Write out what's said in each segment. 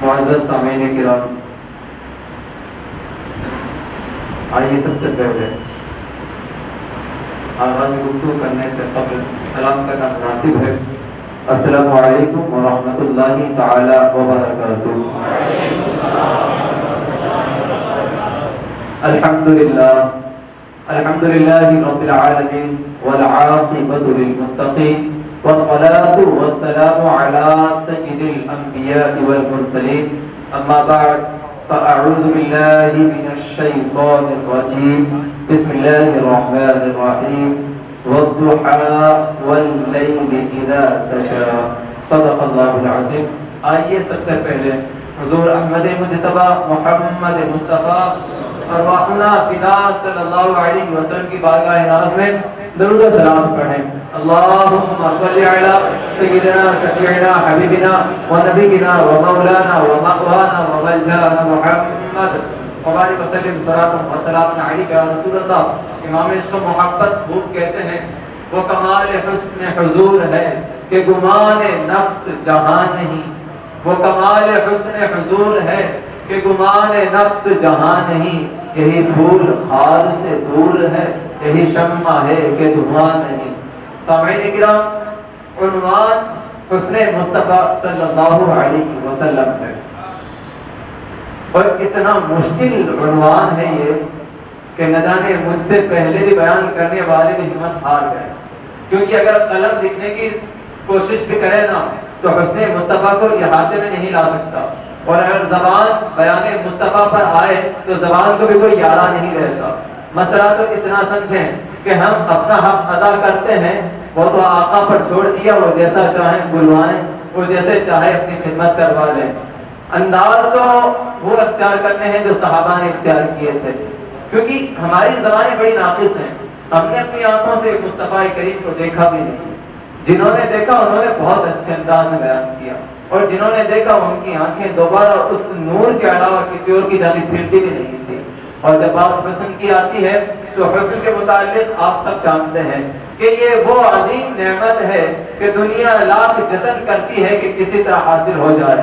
معزز سامعین کرام، آئیے سب سے پہلے آغاز گفتگو کرنے سے قبل سلام کرنا مناسب ہے۔ السلام علیکم ورحمۃ اللہ تعالی وبرکاتہ۔ الحمد للہ رب العالمین والعاقبۃ للمتقین والصلاة والسلام على سید الانبیاء والمرسلین، اما بعد فاعوذ باللہ من الشیطان الرجیم، بسم اللہ الرحمن الرحیم، والضحى واللیل اذا سجى، صدق اللہ العظیم۔ آئیے سب سے پہلے حضور احمد مجتبی محمد مصطفیٰ ارواحنا فدا صلی اللہ علیہ وسلم کی بارگاہ ناز میں درود و سلام پڑھیں۔ اللہم صلی علی سیدنا شفیعنا حبیبنا و نبینا و مولانا و مأوانا و ملجانا محمد وبارک وسلم صلاۃ و سلام علیک یا رسول اللہ۔ امام عشق و محبت خوب کہتے ہیں وہ کمال حسن حضور ہے کہ گمان نقص جہاں نہیں، وہ کمال حسن حضور ہے کہ گمان نقص جہاں نہیں، یہی پھول خار سے دور ہے، یہی شمع ہے کہ دھواں نہیں۔ سامعین کرام، عنوان حسن مصطفیٰ صلی اللہ علیہ وسلم ہے، اور اتنا مشکل عنوان ہے یہ کہ نہ جانے مجھ سے پہلے بھی بیان کرنے والے بھی ہمت ہار گئے، کیونکہ اگر قلم لکھنے کی کوشش بھی کرے نا تو حسن مصطفیٰ کو احاطے میں نہیں لا سکتا، اور اگر زبان بیان مصطفیٰ پر آئے تو زبان کو بھی کوئی یارہ نہیں رہتا۔ مسئلہ تو اتنا سمجھیں کہ ہم اپنا حق ادا کرتے ہیں، وہ تو آقا پر چھوڑ دیا، وہ جیسا چاہیں بلوائیں، وہ جیسے چاہے اپنی خدمت کروا لیں۔ انداز تو وہ اختیار کرنے ہیں جو صحابہ نے اختیار کیے تھے، کیونکہ ہماری زبانیں بڑی ناقص ہیں، ہم نے اپنی آنکھوں سے مصطفیٰ کریم کو دیکھا بھی نہیں۔ جنہوں نے دیکھا انہوں نے بہت اچھے انداز میں بیان کیا، اور جنہوں نے دیکھا ان کی آنکھیں دوبارہ اس نور کے علاوہ کسی اور کی جانب پھرتی بھی نہیں تھی۔ اور جب بات حسن کی آتی ہے تو حسن کے متعلق آپ سب جانتے ہیں کہ یہ وہ عظیم نعمت ہے کہ دنیا لاکھ جتن کرتی ہے کہ کسی طرح حاصل ہو جائے۔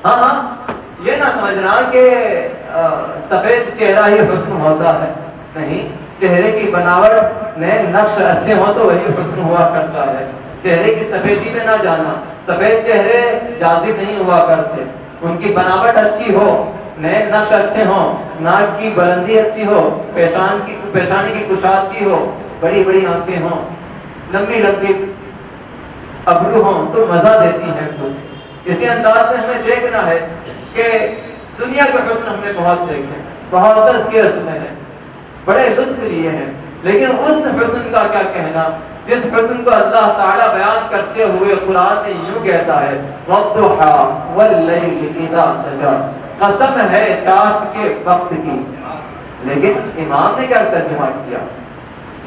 ہاں یہ نہ سمجھنا کہ سفید چہرہ ہی حسن ہوتا ہے، نہیں، چہرے کی بناوٹ میں نقش اچھے ہوں تو وہی حسن ہوا کرتا ہے۔ چہرے کی سفیدی میں نہ جانا، سفید چہرے جاذب نہیں ہوا کرتے، ان کی بناوٹ اچھی ہو، نئے نقش اچھے ہوں، ناک کی بلندی اچھی ہو، پیشانی کی کشادگی ہو، بڑی بڑی آنکھیں ہوں، لمبی لمبی ابرو ہوں تو مزہ دیتی ہیں کچھ۔ اسی انداز سے ہمیں دیکھنا ہے کہ دنیا کے حسن ہم نے بہت دیکھے، بہت تذکیہ سنے ہیں، بڑے لطف لیے ہیں، لیکن اس حسن کا کیا کہنا جس حسن کو اللہ تعالیٰ بیان کرتے ہوئے قرآن میں یوں کہتا ہے، وَالضُّحَىٰ وَاللَّيْلِ إِذَا سَجَىٰ، قسم ہے چاشت کے وقت کی۔ لیکن امام نے کیا ترجمہ کیا؟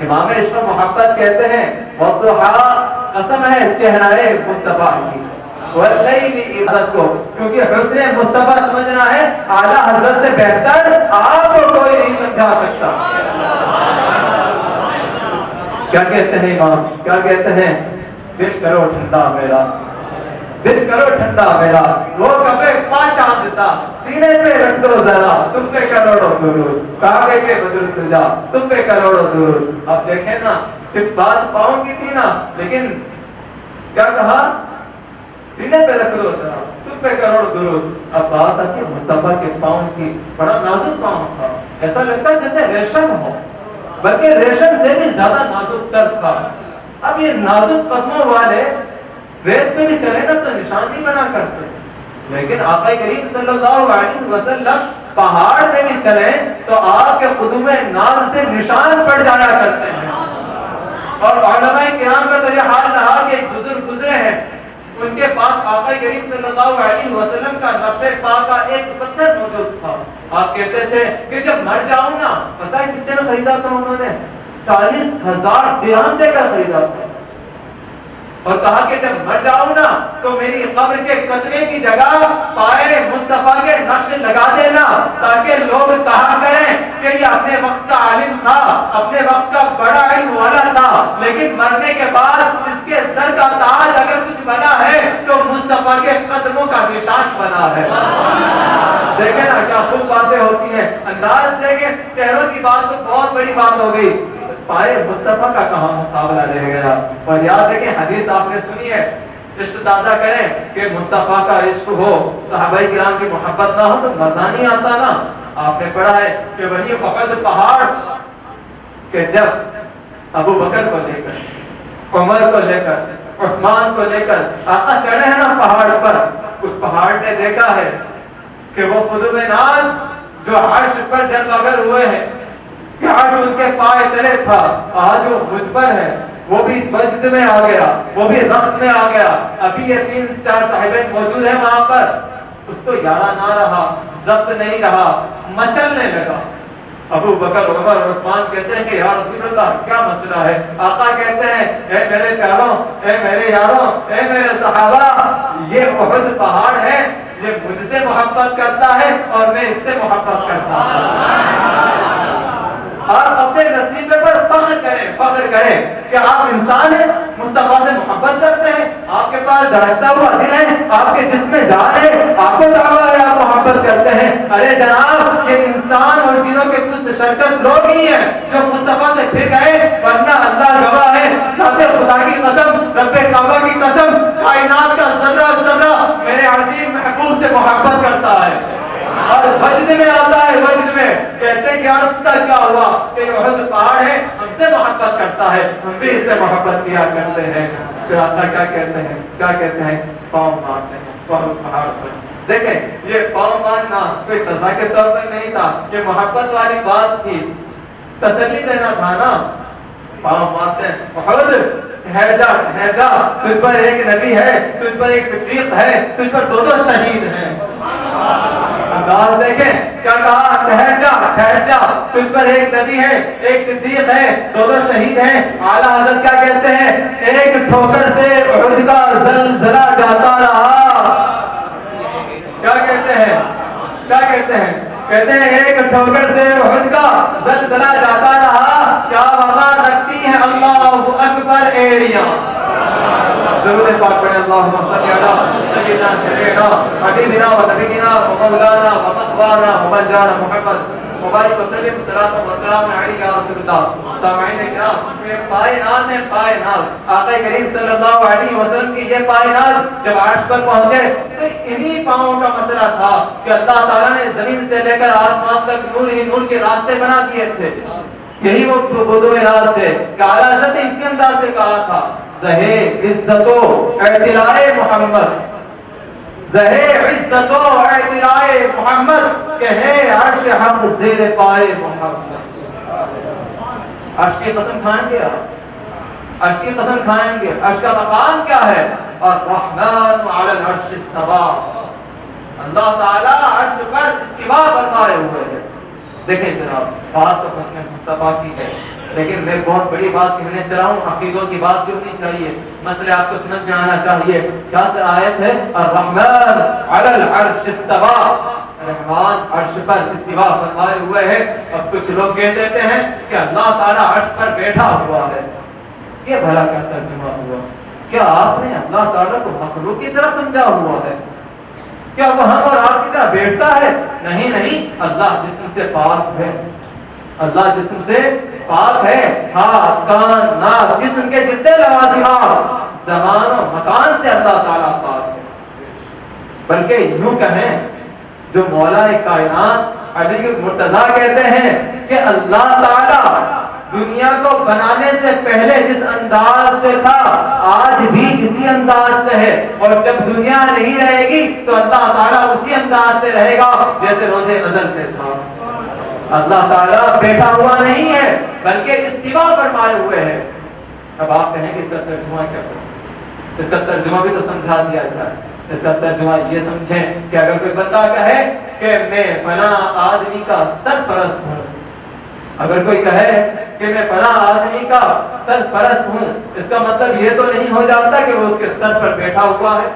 امام عشق و محبت کہتے ہیں وَالضُّحَىٰ، قسم ہے چہرہ مصطفیٰ کی، وَاللَّيْلِ إِذَا کو، کیونکہ حسن مصطفیٰ سمجھنا ہے اعلیٰ حضرت سے بہتر آپ کو کوئی نہیں سمجھا سکتا۔ کیا کہتے ہیں امام؟ کیا کہتے ہیں؟ دل کرو ٹھنڈا میرا، دل کرو ٹھنڈا میرا، وہ کبے پانچ چاند سا سینے پہ رکھ دو ذرا، تم پہ کروڑوں درود، کعبے کے بدر تجا تم پہ کروڑوں درود۔ اب دیکھیں نا، صرف بات پاؤں کی تھی نا، لیکن کیا کہا؟ سینے پہ رکھ دو ذرا تم پہ کروڑوں درود۔ اب بات آتی ہے مصطفیٰ کے پاؤں کی، بڑا نازک پاؤں تھا، ایسا لگتا ہے جیسے ریشم ہو، بلکہ ریشم سے بھی زیادہ نازک تر تھا۔ اب یہ نازک قدموں والے ریت پہ بھی چلے نا تو نشان نہیں بنا کرتے، لیکن آقا کریم صلی اللہ علیہ وسلم پہاڑ پہ بھی چلے تو آپ کے قدم ناز سے نشان پڑ جایا کرتے ہیں۔ اور علماء کرام کا تو یہ حال رہا کہ ایک بزرگ گزرے ہیں، ان کے پاس آقا کریم صلی اللہ علیہ وسلم کا نقش پا کا ایک پتھر موجود تھا۔ آپ کہتے تھے کہ جب مر جاؤں نا، پتہ ہے کتنے میں خریدا تھا انہوں نے؟ 40,000 درہم دے کر خریدا تھا، اور کہا کہ جب مر جاؤں نا تو میری قبر کے قطرے کی جگہ پائے مصطفیٰ کے نقش لگا دینا، تاکہ لوگ کہا کریں کہ یہ اپنے وقت کا عالم تھا، اپنے وقت کا بڑا علم والا تھا، لیکن مرنے کے بعد اس کے سر کا تاج اگر کچھ بنا ہے تو مصطفیٰ کے قدموں کا نشان بنا ہے۔ دیکھیں نا کیا خوب باتیں ہوتی ہیں، انداز دیکھیں، چہروں کی بات تو بہت بڑی بات ہو گئی، پائے مصطفیٰ کا کہاں مقابلہ رہ گیا۔ اور یاد رکھیں حدیث آپ نے سنی ہے، عشق تازہ کریں کہ مصطفیٰ کا عشق ہو، صحابہ کرام کی محبت نہ ہو تو مزہ نہیں آتا نا۔ آپ نے پڑھا ہے کہ وہی احد پہاڑ کہ جب ابو بکر کو لے کر، عمر کو لے کر، عثمان کو لے کر آقا چڑھے ہیں نا پہاڑ پر، اس پہاڑ نے دیکھا ہے کہ وہ قطب ناز جو عرش پر جلوگر ہوئے ہیں، کہ عرش ان کے پائے تلے تھا، آج وہ مجھ پر ہے، وہ بھی وجد میں آ گیا، وہ بھی رقص میں آ گیا۔ ابھی یہ 3-4 صاحبین موجود ہیں وہاں پر، اس کو یارہ نہ رہا، ضبط نہیں رہا، مچلنے لگا۔ ابو بکر عمر عثمان کہتے ہیں کہ یا رسول اللہ کیا مسئلہ ہے؟ آقا کہتے ہیں اے میرے پیاروں، اے میرے یاروں، اے میرے صحابہ، یہ احد پہاڑ ہے، یہ مجھ سے محبت کرتا ہے اور میں اس سے محبت کرتا ہوں۔ آپ اپنے نصیبے پر فخر کریں کہ آپ انسان ہیں، مصطفیٰ سے محبت کرتے ہیں، آپ کے پاس دھڑکتا ہوا دل ہے، آپ کے جسم میں جان ہے، آپ کو دعویٰ ہے آپ محبت کرتے ہیں۔ ارے جناب یہ انسان اور جنوں کے کچھ سرکش لوگ ہی ہیں جو مصطفیٰ سے پھر گئے، ورنہ اللہ گواہ ہے، ذات خدا کی قسم، رب کعبہ کی قسم، کائنات کا ذرہ ذرہ میرے عظیم محبوب سے محبت کرتا ہے۔ اور وجد میں آتا ہے، وجد میں کہتے ہیں کہ عرصہ کیا ہوا کہ یہ احد پہاڑ ہے، ہم سے محبت کرتا ہے، ہم بھی اس سے محبت کیا کرتے ہیں۔ پھر آقا کیا کہتے ہیں، کیا کہتے ہیں؟ پاؤں مارتے ہیں بہت پہاڑ پر۔ دیکھیں یہ پاؤں مارنا کوئی سزا کے طور پر نہیں تھا، یہ محبت والی بات تھی، تسلی دینا تھا نا۔ پاؤں مارتے ہیں، احد ٹھہر جا ٹھہر جا، تجھ پر ایک نبی ہے، تجھ پر ایک صدیق ہے، تجھ پر 2 شہید ہیں۔ انداز دیکھیں کیا کہا، ٹھہر جا، تجھ پر ایک نبی ہے، ایک صدیق ہے، 2 شہید ہیں۔ اعلیٰ حضرت کیا کہتے ہیں، ایک ٹھوکر سے احد کا زلزلہ جاتا رہا۔ کیا کہتے ہیں، کیا کہتے ہیں؟ کہتے ہیں ایک ٹھوکر سے احد کا زلزلہ جاتا رہا، کیا وقار رکھتی ہیں اللہ اکبر ایڑیاں۔ ضرور پاک پڑھیں، اللہم صلی علی سیدنا شفیعنا حبیبنا و نبینا و مولانا و مقوانا و منجانا محمد مبارک وسلم صلاۃ و سلام علیک یا رسول اللہ۔ سامعین کرام یہ پائے ناز ہے، پائے ناز آقا کریم صلی اللہ علیہ وسلم کی یہ پائے ناز جب عرش پر پہنچے تو انہی پاؤں کا مسئلہ تھا کہ اللہ تعالیٰ نے زمین سے لے کر آسمان تک نور ہی نور کے راستے بنا دیے تھے۔ یہی وہ قطب ناز تھے کہ اعلیٰ حضرت نے اسی انداز سے کہا تھا، زہے عزت و اعتلاء محمد، زہے عزت و اعتلاء محمد، کہ ہے عرش حق زیر پائے محمد۔ عرش کی قسم کھائیں گے آپ، عرش کی قسم کھائیں گے، عرش کا مقام کیا ہے؟ الرحمن علی العرش استوى، اللہ تعالیٰ عرش پر استوا فرمائے ہوئے ہیں۔ دیکھیں جناب بات تو قسم مصطفیٰ کی ہے، لیکن میں بہت بڑی بات کہنے چلا ہوں، عقیدوں کی بات کیوں نہیں چاہیے، مسئلے آپ کو سمجھ میں آنا چاہیے۔ کیا آیت ہے؟ الرحمن علی العرش استوى، رحمان عرش پر استوا فرمائے ہوئے ہیں۔ اب کچھ لوگ کہہ دیتے ہیں کہ اللہ تعالیٰ عرش پر بیٹھا ہوا ہے، یہ بھلا کیا ترجمہ ہوا؟ کیا آپ نے اللہ تعالیٰ کو مخلوق کی طرح سمجھا ہوا ہے؟ کیا وہ ہم اور آپ کی طرح بیٹھتا ہے؟ نہیں نہیں، اللہ جسم سے پاک ہے، اللہ جسم سے پاک ہے، ہاتھ کان ناک جسم کے جتنے لوازمات زمان و مکان سے اللہ تعالیٰ پاک ہے۔ بلکہ یوں کہیں جو مولا کائنات علی مرتضیٰ کہتے ہیں کہ اللہ تعالیٰ دنیا کو بنانے سے پہلے جس انداز سے تھا آج بھی اسی انداز سے ہے، اور جب دنیا نہیں رہے گی تو اللہ تعالیٰ اسی انداز سے رہے گا جیسے روز ازل سے تھا۔ اللہ تعالیٰ بیٹھا ہوا نہیں ہے بلکہ استوا فرمائے ہوئے ہیں۔ اب آپ کہیں کہ اس کا ترجمہ کیا کریں؟ اس کا ترجمہ بھی تو سمجھا دیا جائے۔ اس کا ترجمہ یہ سمجھیں کہ اگر کوئی بندہ کہے کہ میں فلاں آدمی کا سرپرست ہوں، اگر کوئی کہے کہ میں فلاں آدمی کا سرپرست ہوں، اس کا مطلب یہ تو نہیں ہو جاتا کہ وہ اس کے سر پر بیٹھا ہوا ہے،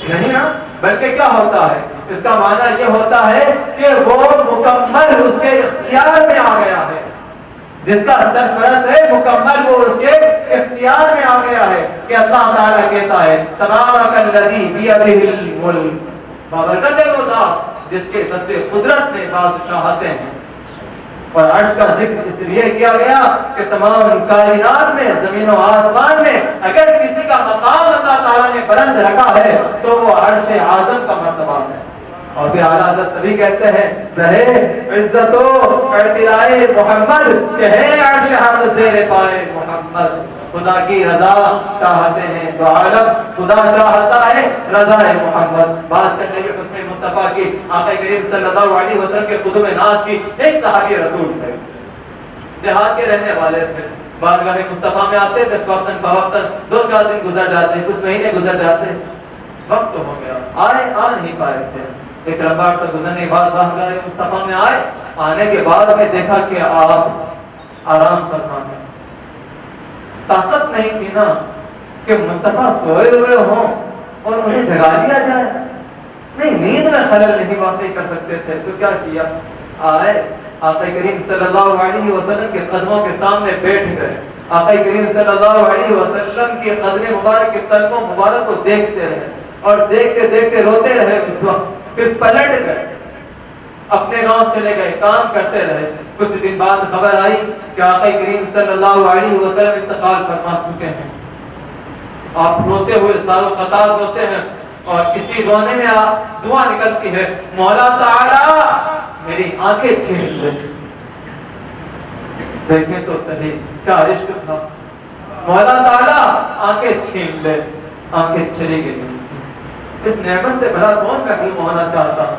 نہیں نا، بلکہ کیا ہوتا ہے؟ اس کا معنی یہ ہوتا ہے کہ وہ مکمل اس کے اختیار میں آ گیا ہے، جس کا سرپرست ہے مکمل وہ اس کے اختیار میں آ گیا ہے۔ کہ اللہ تعالیٰ کہتا ہے تبارک الذی بیدہ الملک، بابرکت ہے وہ ذات جس کے دست قدرت میں بادشاہتیں ہیں. اور عرش کا ذکر اس لیے کیا گیا کہ تمام کائنات میں زمین و آسمان میں اگر کسی کا مقام اللہ تعالیٰ نے بلند رکھا ہے تو وہ عرش اعظم کا مرتبہ ہے. اور پھر اعلیٰ حضرت نبی کہتے ہیں زہے عزت و اعتلائے محمد کہ ہے عرش حق زیر پائے محمد. خدا کی رضا چاہتے ہیں تو عالم خدا چاہتا ہے رضا محمد. بات چل رہی ہے حسن مصطفیٰ کی، آقا کریم صلی اللہ علیہ وسلم کے قدوم ناز کی. ایک صحابی رسول تھے، دیہات کے رہنے والے تھے، بارگاہ مصطفیٰ میں آتے تھے وقتاً فوقتاً. 2-4 دن گزر جاتے، کچھ مہینے گزر جاتے، وقت ہو گیا، آ نہیں پائے تھے. ایک لمبا عرصہ گزرنے کے بعد بارگاہ مصطفیٰ میں آئے. آنے کے بعد میں دیکھا کہ آپ آرام فرما ہے. طاقت نہیں تھی نا کہ مصطفیٰ سوئے ہوئے ہوں اور انہیں جگا دیا جائے. نہیں، نیند میں خلل نہیں واقع کر سکتے تھے. تو کیا کیا؟ آئے آقا کریم صلی اللہ علیہ وسلم کے قدموں کے سامنے بیٹھ گئے. آقا کریم صلی اللہ علیہ وسلم کے قدم مبارک کے تلووں مبارک کو دیکھتے رہے اور دیکھتے دیکھتے روتے رہے. اس وقت پھر پلٹ گئے، اپنے گاؤں چلے گئے، کام کرتے رہے. کچھ دن بعد خبر آئی کہ آقا کریم صلی اللہ علیہ وسلم انتقال فرما چکے ہیں. آپ روتے ہوئے سالوں قطار روتے ہیں اور اسی رونے میں دعا نکلتی ہے مولا تعالی میری آنکھیں چھین لے. دیکھیں تو صحیح کیا عشق تھا. مولا تعالی آنکھیں چھین لے. آنکھیں چلی گئی. اس نعمت سے بھلا کون محروم ہونا چاہتا؟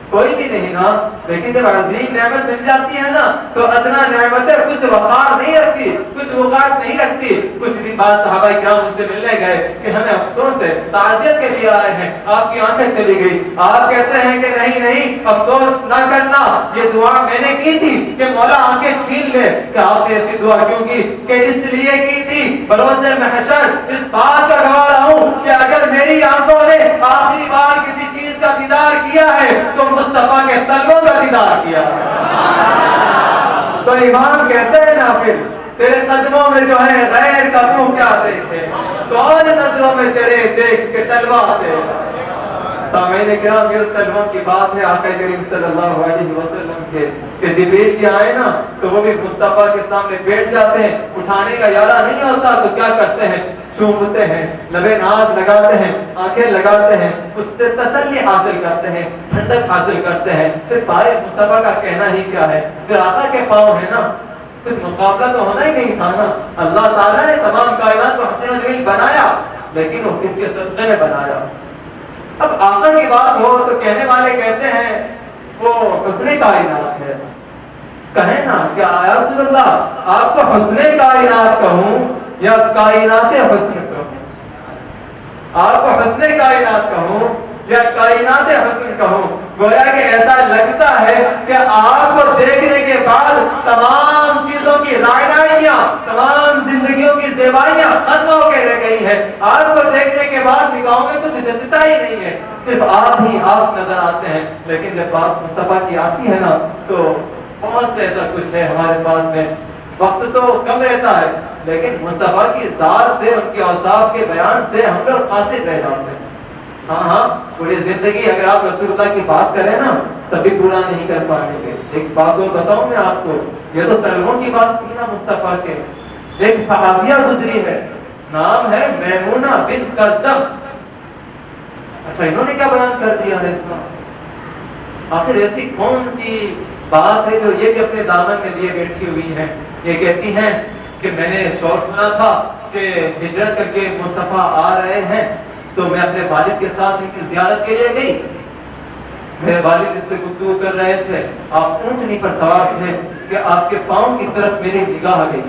کوئی بھی نہیں نا. لیکن جب عظیم نعمت مل جاتی ہے نا تو ادنا نعمتیں کچھ وقار نہیں رکھتی، کچھ وقار نہیں رکھتی. کچھ دن بعد صحابہ کرام ان سے ملنے گئے کہ ہمیں افسوس ہے، تعزیت کے لیے آئے ہیں، آپ کی آنکھیں چلی گئی. آپ کہتے ہیں کہ نہیں نہیں افسوس نہ کرنا، یہ دعا میں نے کی تھی کہ مولا آنکھیں چھین لے. کہ آپ نے ایسی دعا کیوں کی؟ کہ اس لیے کی تھی بروز محشر اس بات کا گواہ رہوں کہ اگر میری آنکھوں نے آخری بار کسی چیز کا دیدار کیا ہے تو مصطفیٰ کے تلووں کا دیدار کیا. تو امام کہتے ہیں نا پھر تیرے قدموں میں جو ہے غیر کا منہ کیا دیکھے، کون نظروں میں چڑھے دیکھ کے تلوہ تیرا. سامعین کرام یہ تلووں کی بات ہے آقا کریم صلی اللہ علیہ وسلم کے کہ جبریل بھی آئے نا تو وہ بھی مصطفیٰ کے سامنے بیٹھ جاتے ہیں. اٹھانے کا ارادہ نہیں ہوتا تو کیا کرتے ہیں؟ چومتے ہیں، لبے ناز لگاتے ہیں، آنکھیں لگاتے ہیں، اس سے تسلی حاصل کرتے ہیں، ٹھنڈک حاصل کرتے ہیں. پھر پائے مصطفیٰ کا کہنا ہی کیا ہے؟ پھر آقا کے پاؤں ہے نا، کچھ مقابلہ تو ہونا ہی نہیں تھا نا. اللہ تعالیٰ نے تمام کائنات کو حسین و جمیل بنایا لیکن وہ کس کے صدقے میں بنایا؟ اب آقا کی بات ہو تو کہنے والے کہتے ہیں وہ حسن کائنات ہے. کہیں نا کہ یا رسول اللہ آپ کو حسن کائنات کہوں یا کائنات حسن کہوں؟ آپ کو حسن کائنات کہوں یا کائنات حسن کہوں؟ گویا کہ ایسا لگتا ہے کہ آپ کو دیکھنے کے بعد تمام چیزوں کی رائنائیاں، تمام زندگیوں کی زیبائیاں ختم ہو کے رہ گئی ہیں. آپ کو دیکھنے کے بعد نگاہوں میں کچھ جچتا ہی نہیں ہے، صرف آپ ہی آپ نظر آتے ہیں. لیکن جب بات مصطفیٰ کی آتی ہے نا تو بہت سے ایسا کچھ ہے ہمارے پاس میں. وقت تو کم رہتا ہے لیکن مصطفیٰ کی ذات سے، ان کے اوصاف کے بیان سے ہم لوگ قاصر رہ جاتے ہیں. ہاں پوری زندگی اگر آپ رسول اللہ کی بات کریں نا تبھی پورا نہیں کر پائیں گے. ایک بات اور بتاؤں میں آپ کو، یہ تو تلووں کی بات تھی نا مصطفیٰ کے. ایک صحابیہ گزری ہے، نام ہے میمونہ بنت قدم. اچھا انہوں نے کیا بیان کر دیا ہے اس کا؟ آخر ایسی کون سی بات ہے جو یہ بھی اپنے دامن میں لیے بیٹھی ہوئی ہیں؟ یہ کہتی ہیں کہ میں نے شور سنا تھا کہ ہجرت کر کے مصطفیٰ آ رہے ہیں تو میں اپنے والد کے ساتھ ان کی زیارت کے لیے گئی. میرے والد ان سے گفتگو کر رہے تھے، آپ اونٹنی پر سوار تھے کہ آپ کے پاؤں کی طرف میری نگاہ گئی.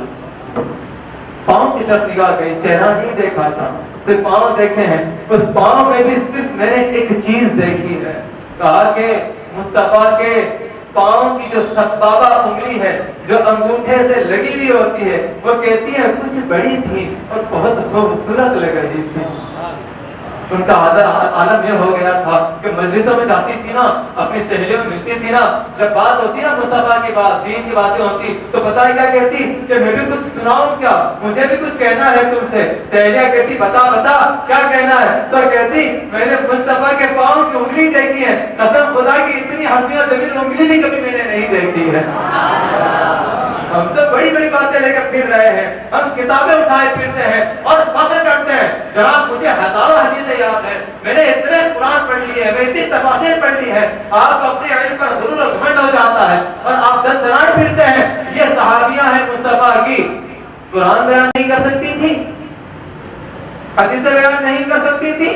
پاؤں کی طرف نگاہ گئی، چہرہ نہیں دیکھا تھا، صرف پاؤں دیکھے ہیں. اس پاؤں میں بھی صرف میں نے ایک چیز دیکھی ہے. کہا کہ مصطفیٰ کے پاؤں کی جو سبابہ انگلی ہے جو انگوٹھے سے لگی ہوئی ہوتی ہے وہ کہتی ہے کچھ بڑی تھی اور بہت خوبصورت لگ رہی تھی. ان کا عالم یہ ہو گیا تھا کہ مجلسوں میں جاتی تھی نا، اپنی سہیلیوں میں ملتی تھی نا، جب بات ہوتی نا مصطفیٰ کی بات، دین کی باتیں ہوتی تو پتہ ہے کیا کہتی کہ میں بھی کچھ سناؤں کیا، مجھے بھی کچھ کہنا ہے تم سے۔ سہیلیاں کہتی بتا بتا کیا کہنا ہے، تو کہتی میں نے مصطفیٰ کے پاؤں کی انگلی دیکھی ہے، قسم خدا کی اتنی حسین و جمیل انگلی بھی کبھی میں نے نہیں دیکھی ہے۔ ہم تو بڑی بڑی باتیں لے کر پھر رہے ہیں، ہم کتابیں اٹھائے پھرتے ہیں اور فخر کرتے ہیں۔ جناب مجھے ہزاروں حدیثیں یاد ہیں، میں نے اتنے قرآن پڑھ لیے ہیں، میں اتنی تفاسیر پڑھ لی ہیں، آپ کو اپنے علم پر غرور و گھمنڈ ہو جاتا ہے اور آپ دن دناڑ پھرتے ہیں۔ یہ صحابیاں ہیں مصطفیٰ کی، قرآن بیان نہیں کر سکتی تھی، حدیثیں بیان نہیں کر سکتی تھی،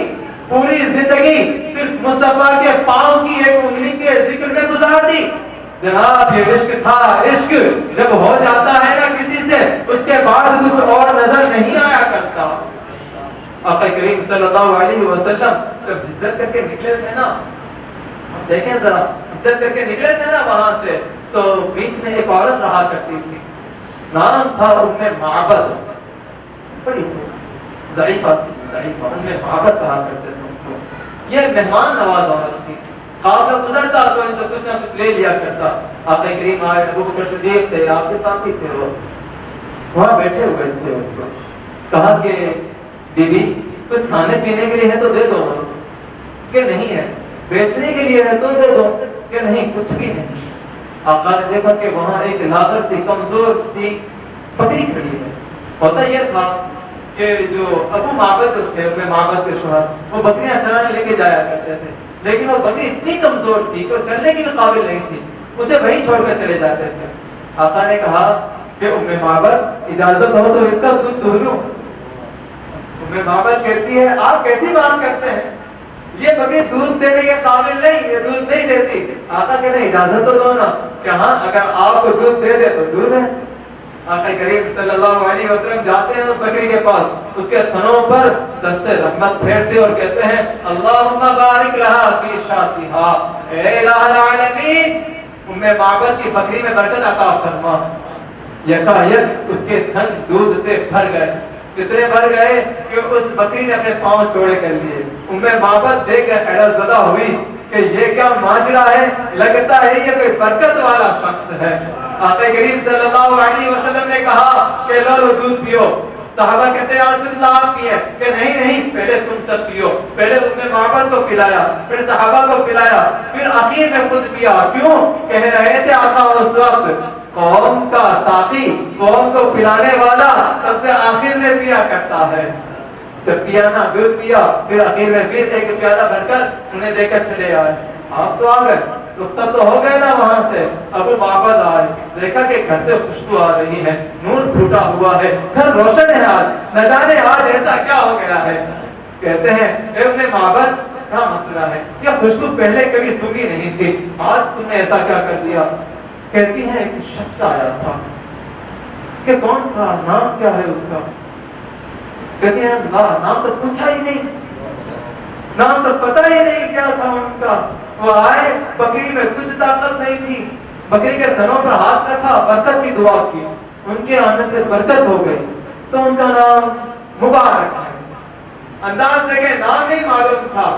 پوری زندگی صرف مصطفیٰ کے پاؤں کی ایک انگلی کے ذکر میں گزار دی۔ جناب یہ عشق تھا، عشق جب ہو جاتا ہے نا کسی سے، اس کے بعد کچھ اور نظر نہیں آیا کرتا۔ آقا کریم صلی اللہ علیہ وسلم جب ہجرت کر کے نکلے تھے نا، دیکھیں ذرا ہجرت کر کے نکلے تھے نا وہاں سے، تو بیچ میں ایک عورت رہا کرتی تھی، نام تھا ام معبد، بڑی ضعیفہ تھی، ضعیفہ ام معبد کہا کرتے تھے ان کو۔ یہ مہمان نواز عورت تھی، قافلہ گزرتا تو ان سے کچھ نہ کچھ لے لیا کرتا۔ آقا کریم آئے، ابو بکر صدیق تھے، آپ کے ساتھی تھے، وہ وہاں بیٹھے ہوئے تھے، اس وقت کہا کہ بی بی کچھ کھانے پینے کے لیے ہے تو دے دو، کہ نہیں ہے، بیچنے کے لیے ہے تو دے دو، کہ نہیں کچھ بھی نہیں۔ آقا نے دیکھا کہ وہاں ایک لاغر سی کمزور سی بکری کھڑی ہے۔ ہوتا یہ تھا کہ جو ابو معبد تھے، ام معبد کے شوہر، وہ بکریاں چرانے لے کے جایا کرتے تھے، لیکن وہ بکری اتنی کمزور تھی کہ وہ چلنے کے بھی قابل نہیں تھی، اسے وہیں چھوڑ کر چلے جاتے تھے۔ آقا نے کہا کہ ام معبد اجازت ہو تو اس کا دودھ دو لوں۔ ام معبد کہتی ہے آپ کیسی بات کرتے ہیں، یہ بکری دودھ دینے کے قابل نہیں، یہ دودھ نہیں دیتی۔ آقا کہتے ہیں اجازت تو دو نا، کہ ہاں اگر آپ کو دودھ دے دے تو دودھ ہے۔ آقا کریم صلی اللہ علیہ وسلم جاتے ہیں اس بکری کے پاس، اس کے تھنوں پر دستے رحمت پھیرتے اور کہتے ہیں اللہم بارک لہا فی شاتھہا، اے الہ العالمین ام معبد کی بکری میں برکت عطا فرما۔ یکا یک اس کے تھن دودھ سے بھر گئے، اتنے بھر گئے کہ اس بکری نے اپنے پاؤں چوڑے کر لیے۔ ام معبد دیکھ کر حیرت زدہ ہوئی کہ یہ کیا ماجرا ہے، لگتا ہے یہ کوئی برکت والا شخص ہے۔ آقا کریم صلی اللہ علیہ وسلم نے کہا کہ لو لو دودھ پیو۔ صحابہ کہتے ہیں یا رسول اللہ آپ پیئے، کہ نہیں نہیں پہلے تم سب پیو۔ پہلے ام معبد کو پلایا، پھر صحابہ کو پلایا، پھر اخیر میں خود پیا۔ کیوں؟ کہہ رہے تھے آقا اس وقت قوم کا ساقی، قوم کو پلانے والا سب سے آخر میں پیا کرتا ہے۔ تو پیا نا، دودھ پیا، پھر اخیر میں پھر ایک پیالہ بھر کر انہیں دے کر چلے آئے۔ آپ تو آ گئے، رخصت تو ہو گئے نا وہاں سے۔ ابو معبد آئے، دیکھا کہ گھر سے خوشبو آ رہی ہے، نور پھوٹا ہوا ہے، گھر روشن ہے آج، نہ جانے آج ایسا کیا ہو گیا ہے۔ کہتے ہیں اے ابن معبد کیا مسئلہ ہے، یہ خوشبو پہلے کبھی سنی نہیں تھی، آج تم نے ایسا کیا کر دیا؟ کہتی ہے ایک شخص آیا تھا، کہ کون تھا، نام کیا ہے اس کا؟ کہتی ہیں نام تو پوچھا ہی نہیں، نام تو پتہ ہی نہیں کیا تھا ان کا۔ وہ آئے، بکری میں کچھ طاقت نہیں تھی، بکری کے تھنوں پر ہاتھ رکھا، برکت کی دعا کی، ان کے آنے سے برکت ہو گئی، تو ان کا نام مبارک ہے۔ انداز دیکھے نام نہیں معلوم تھا،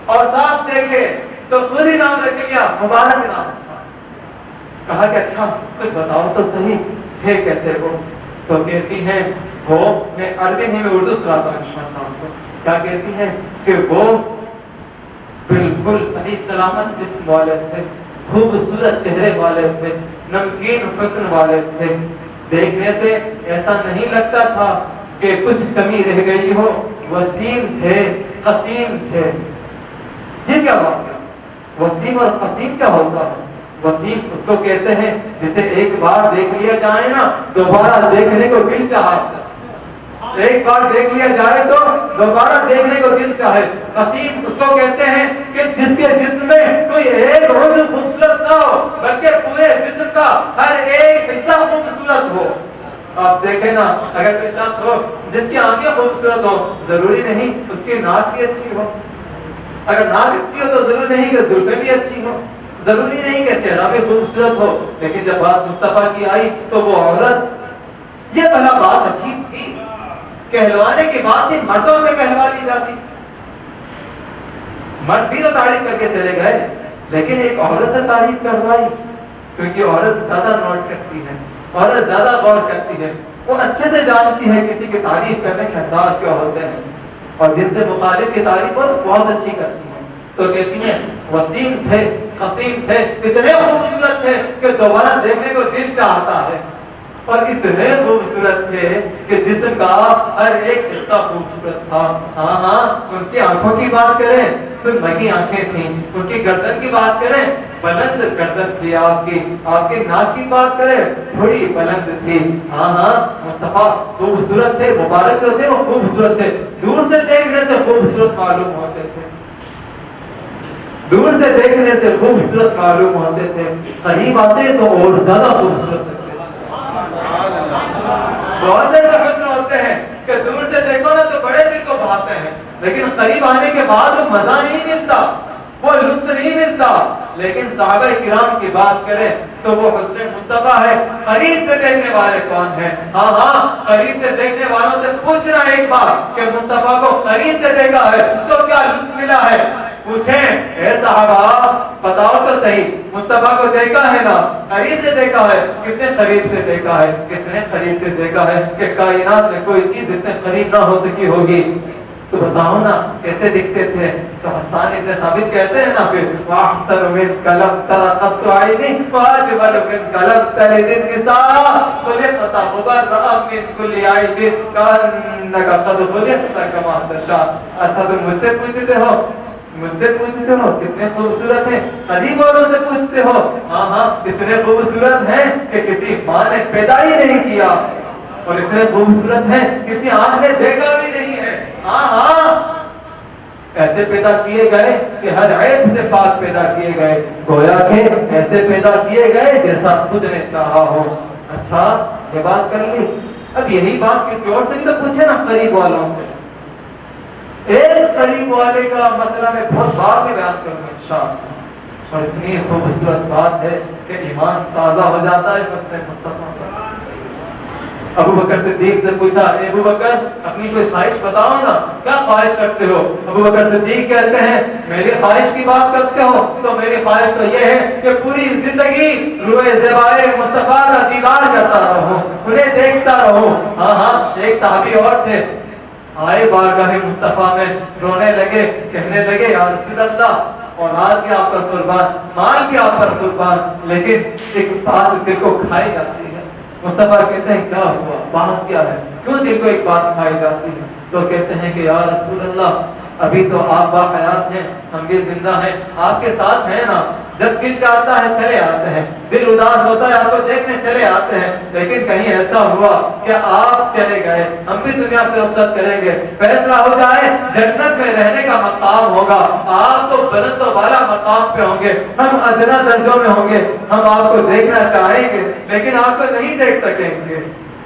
اور صاف دیکھے تو خود ہی نام رکھ لیا، مبارک نام تھا۔ کہا کہ اچھا کچھ بتاؤ تو صحیح، تھے کیسے وہ؟ تو کہتی ہیں وہ، میں عربی نہیں میں اردو سناتا ہوں انشاءاللہ آپ کو۔ کیا کہتی ہیں کہ وہ بالکل صحیح سلامت جسم والے تھے، خوبصورت چہرے والے تھے، نمکین حسن والے تھے، دیکھنے سے ایسا نہیں لگتا تھا کہ کچھ کمی رہ گئی ہو، وسیم تھے، قسیم تھے۔ یہ کیا بات ہے؟ وسیم اور قسیم کیا ہوتا ہے؟ وسیم اس کو کہتے ہیں جسے ایک بار دیکھ لیا جائے نا دوبارہ دیکھنے کو دل چاہے، ایک بار دیکھ لیا جائے تو دوبارہ دیکھنے کو دل چاہے۔ قسیم اس کو کہتے ہیں کہ جس کے جسم میں کوئی ایک عضو خوبصورت نہ ہو بلکہ پورے جسم کا ہر ایک حصہ خوبصورت ہو۔ آپ دیکھیں نا، اگر کوئی شخص ہو جس کی آنکھیں خوبصورت ہو، ضروری نہیں اس کی ناک بھی اچھی ہو، اگر ناک اچھی ہو تو ضروری نہیں کہ زلفیں بھی اچھی ہو، ضروری نہیں کہ چہرہ بھی خوبصورت ہو۔ لیکن جب بات مصطفیٰ کی آئی تو وہ عورت، یہ بھلا بات عجیب تھی، کہلوانے کی بات تھی، مردوں سے کہلوا لی جاتی، مرد بھی تو تعریف کر کے چلے گئے، لیکن ایک عورت سے تعریف کروائی، کیونکہ عورت زیادہ نوٹ کرتی ہے، عورت زیادہ غور کرتی ہے، وہ اچھے سے جانتی ہے کسی کی تعریف کرنے کے انداز کیا ہوتے ہیں، اور جن سے مخالف کی تعریف ہو تو بہت اچھی کرتی ہیں. تو کہتی ہیں وسیم تھے، قسیم تھے، اتنے خوبصورت تھے کہ دوبارہ دیکھنے کو دل چاہتا ہے، اور اتنے خوبصورت تھے کہ جسم کا ہر ایک حصہ خوبصورت تھا. ہاں ہاں، ان کی آنکھوں کی بات کریں، سرمئی آنکھیں تھیں. ان کی گردن کی بات کریں، بلند گردن تھی. آپ کی ناک کی بات کریں، تھوڑی بلند تھی. ہاں ہاں، مصطفیٰ خوبصورت تھے، مبارک تھے، وہ خوبصورت تھے. دور سے دیکھنے سے خوبصورت معلوم ہوتے تھے، دور سے دیکھنے سے خوبصورت معلوم ہوتے تھے، قریب آتے تو اور زیادہ خوبصورت تھے. بہت سے ایسے حسن ہوتے ہیں کہ دور سے دیکھو نا تو بڑے دل کو بھاتے ہیں، لیکن قریب آنے کے بعد وہ مزہ نہیں ملتا، وہ لطف نہیں ملتا. لیکن صحابہ کرام کی بات کریں تو وہ حسن مصطفیٰ ہے. قریب سے دیکھنے والے کون ہیں؟ ہاں ہاں، قریب سے دیکھنے والوں سے پوچھنا ایک بار کہ مصطفیٰ کو قریب سے دیکھا ہے تو کیا لطف ملا ہے. پوچھیں اے صحابہ، بتاؤ تو صحیح، مصطفیٰ کو دیکھا ہے نا، قریب سے دیکھا ہے، کتنے قریب سے دیکھا ہے، کتنے قریب سے دیکھا ہے کہ کائنات میں کوئی چیز اتنے قریب نہ ہو سکی ہوگی. تو بتاؤ نا کیسے دکھتے تھے. تو حسان ابن ثابت کہتے ہیں نا پھر وَأَحْسَنُ مِنْكَ لَمْ تَرَ قَطُّ عَيْنِي وَأَجْمَلُ مِنْكَ لَمْ تَلِدِ النِّسَاءُ خُلِقْتَ مُبَرَّأً مِنْ كُلِّ عَيْبٍ كَأَنَّكَ قَدْ خُلِقْتَ كَمَا تَشَاءُ. اچھا تم مجھ سے پوچھتے ہو، مجھ سے پوچھتے ہو کتنے خوبصورت ہیں، قریب والوں سے پوچھتے ہو. ہاں ہاں، اتنے خوبصورت ہیں کہ کسی ماں نے پیدا ہی نہیں کیا، اور اتنے خوبصورت ہیں کسی آنکھ نے دیکھا بھی نہیں ہے. ہاں ہاں، ایسے پیدا کیے گئے کہ ہر عیب سے پاک پیدا کیے گئے، گویا کہ ایسے پیدا کیے گئے جیسا خود نے چاہا ہو. اچھا یہ بات کر لی، اب یہی بات کسی اور سے بھی تو پوچھے نا، قریب والوں سے. ایک قریب والے کا مسئلہ میں بہت بعد میں بیان کروں گا انشاءاللہ، اور اتنی خوبصورت بات ہے کہ ایمان تازہ ہو جاتا ہے حسن مصطفیٰ کا. ابو بکر صدیق سے پوچھا، اے ابو بکر اپنی کوئی خواہش بتاؤ نا، کیا خواہش رکھتے ہو؟ ابو بکر صدیق کہتے ہیں میری خواہش کی بات کرتے ہو تو میری خواہش تو یہ ہے کہ پوری زندگی روئے زیبائے مصطفیٰ کا دیدار کرتا رہوں، انہیں دیکھتا رہوں. ہاں ہاں، ایک صحابی اور تھے، آئے بارگاہ مصطفیٰ میں، رونے لگے، کہنے لگے یا رسول اللہ اولاد بھی آپ پر قربان، مال بھی آپ پر قربان، لیکن ایک بات دل کو کھائی جاتی ہے. مصطفیٰ کہتے ہیں کیا ہوا، بات کیا ہے، کیوں دل کو ایک بات کھائی جاتی ہے؟ تو کہتے ہیں کہ یا رسول اللہ ابھی تو آپ باحیات ہیں، ہم بھی زندہ ہیں، آپ کے ساتھ ہیں نا، جب دل چاہتا ہے چلے آتے ہیں، دل اداس ہوتا ہے آپ کو دیکھنے چلے آتے ہیں. لیکن کہیں ایسا ہوا کہ آپ چلے گئے، ہم بھی دنیا سے رخصت کریں گے، فیصلہ ہو جائے جنت میں رہنے کا مقام ہوگا، آپ تو بلند و بالا مقام پہ ہوں گے، ہم ادنا درجوں میں ہوں گے، ہم آپ کو دیکھنا چاہیں گے لیکن آپ کو نہیں دیکھ سکیں گے.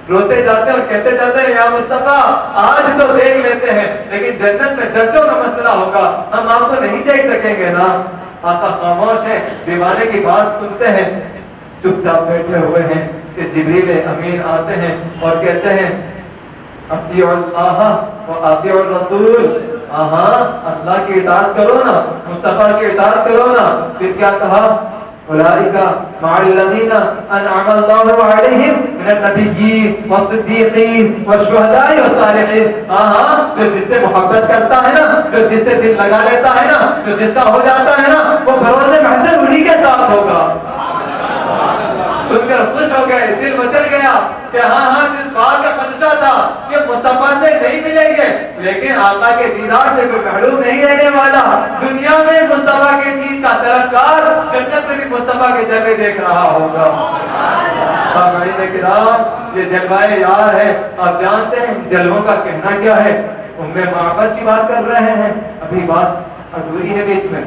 روتے جاتے اور کہتے جاتے ہیں یا مصطفیٰ آج تو دیکھ لیتے ہیں لیکن جنت میں درجوں کا مسئلہ ہوگا، ہم آپ کو نہیں دیکھ سکیں گے نا. آقا خاموش ہیں، دیوانے کی بات سنتے ہیں، چپ چاپ بیٹھے ہوئے ہیں کہ جبریل امین آتے ہیں اور کہتے ہیں اطیعوا اللہ و اطیعوا الرسول. ہاں اللہ کی اطاعت کرو نا، مصطفیٰ کی اطاعت کرو نا. پھر کیا کہا؟ اولئک مع الذین انعم اللہ علیہم من النبیین والصدیقین والشہداء والصالحین. ہاں، جو جس سے محبت کرتا ہے نا، جو جس سے دل لگا لیتا ہے نا، جو جس کا ہو جاتا ہے نا، وہ بروز محشر انہی کے ساتھ ہوگا. سن کر خوش ہو گئے، دل مچل گیا کہ ہاں ہاں، جس بات کا خدشہ تھا کہ مصطفیٰ سے نہیں ملیں گے لیکن آقا کے دیدار سے کوئی محروم نہیں رہنے والا. دنیا میں مصطفیٰ کے دین کا طلبگار جنت میں بھی مصطفیٰ کے جلوے دیکھ رہا ہوگا. سامعین کرام، یہ جلوائے یار ہے. آپ جانتے ہیں جلووں کا کہنا کیا ہے؟ ام معبد کی بات کر رہے ہیں، ابھی بات ادھوری ہے بیچ میں.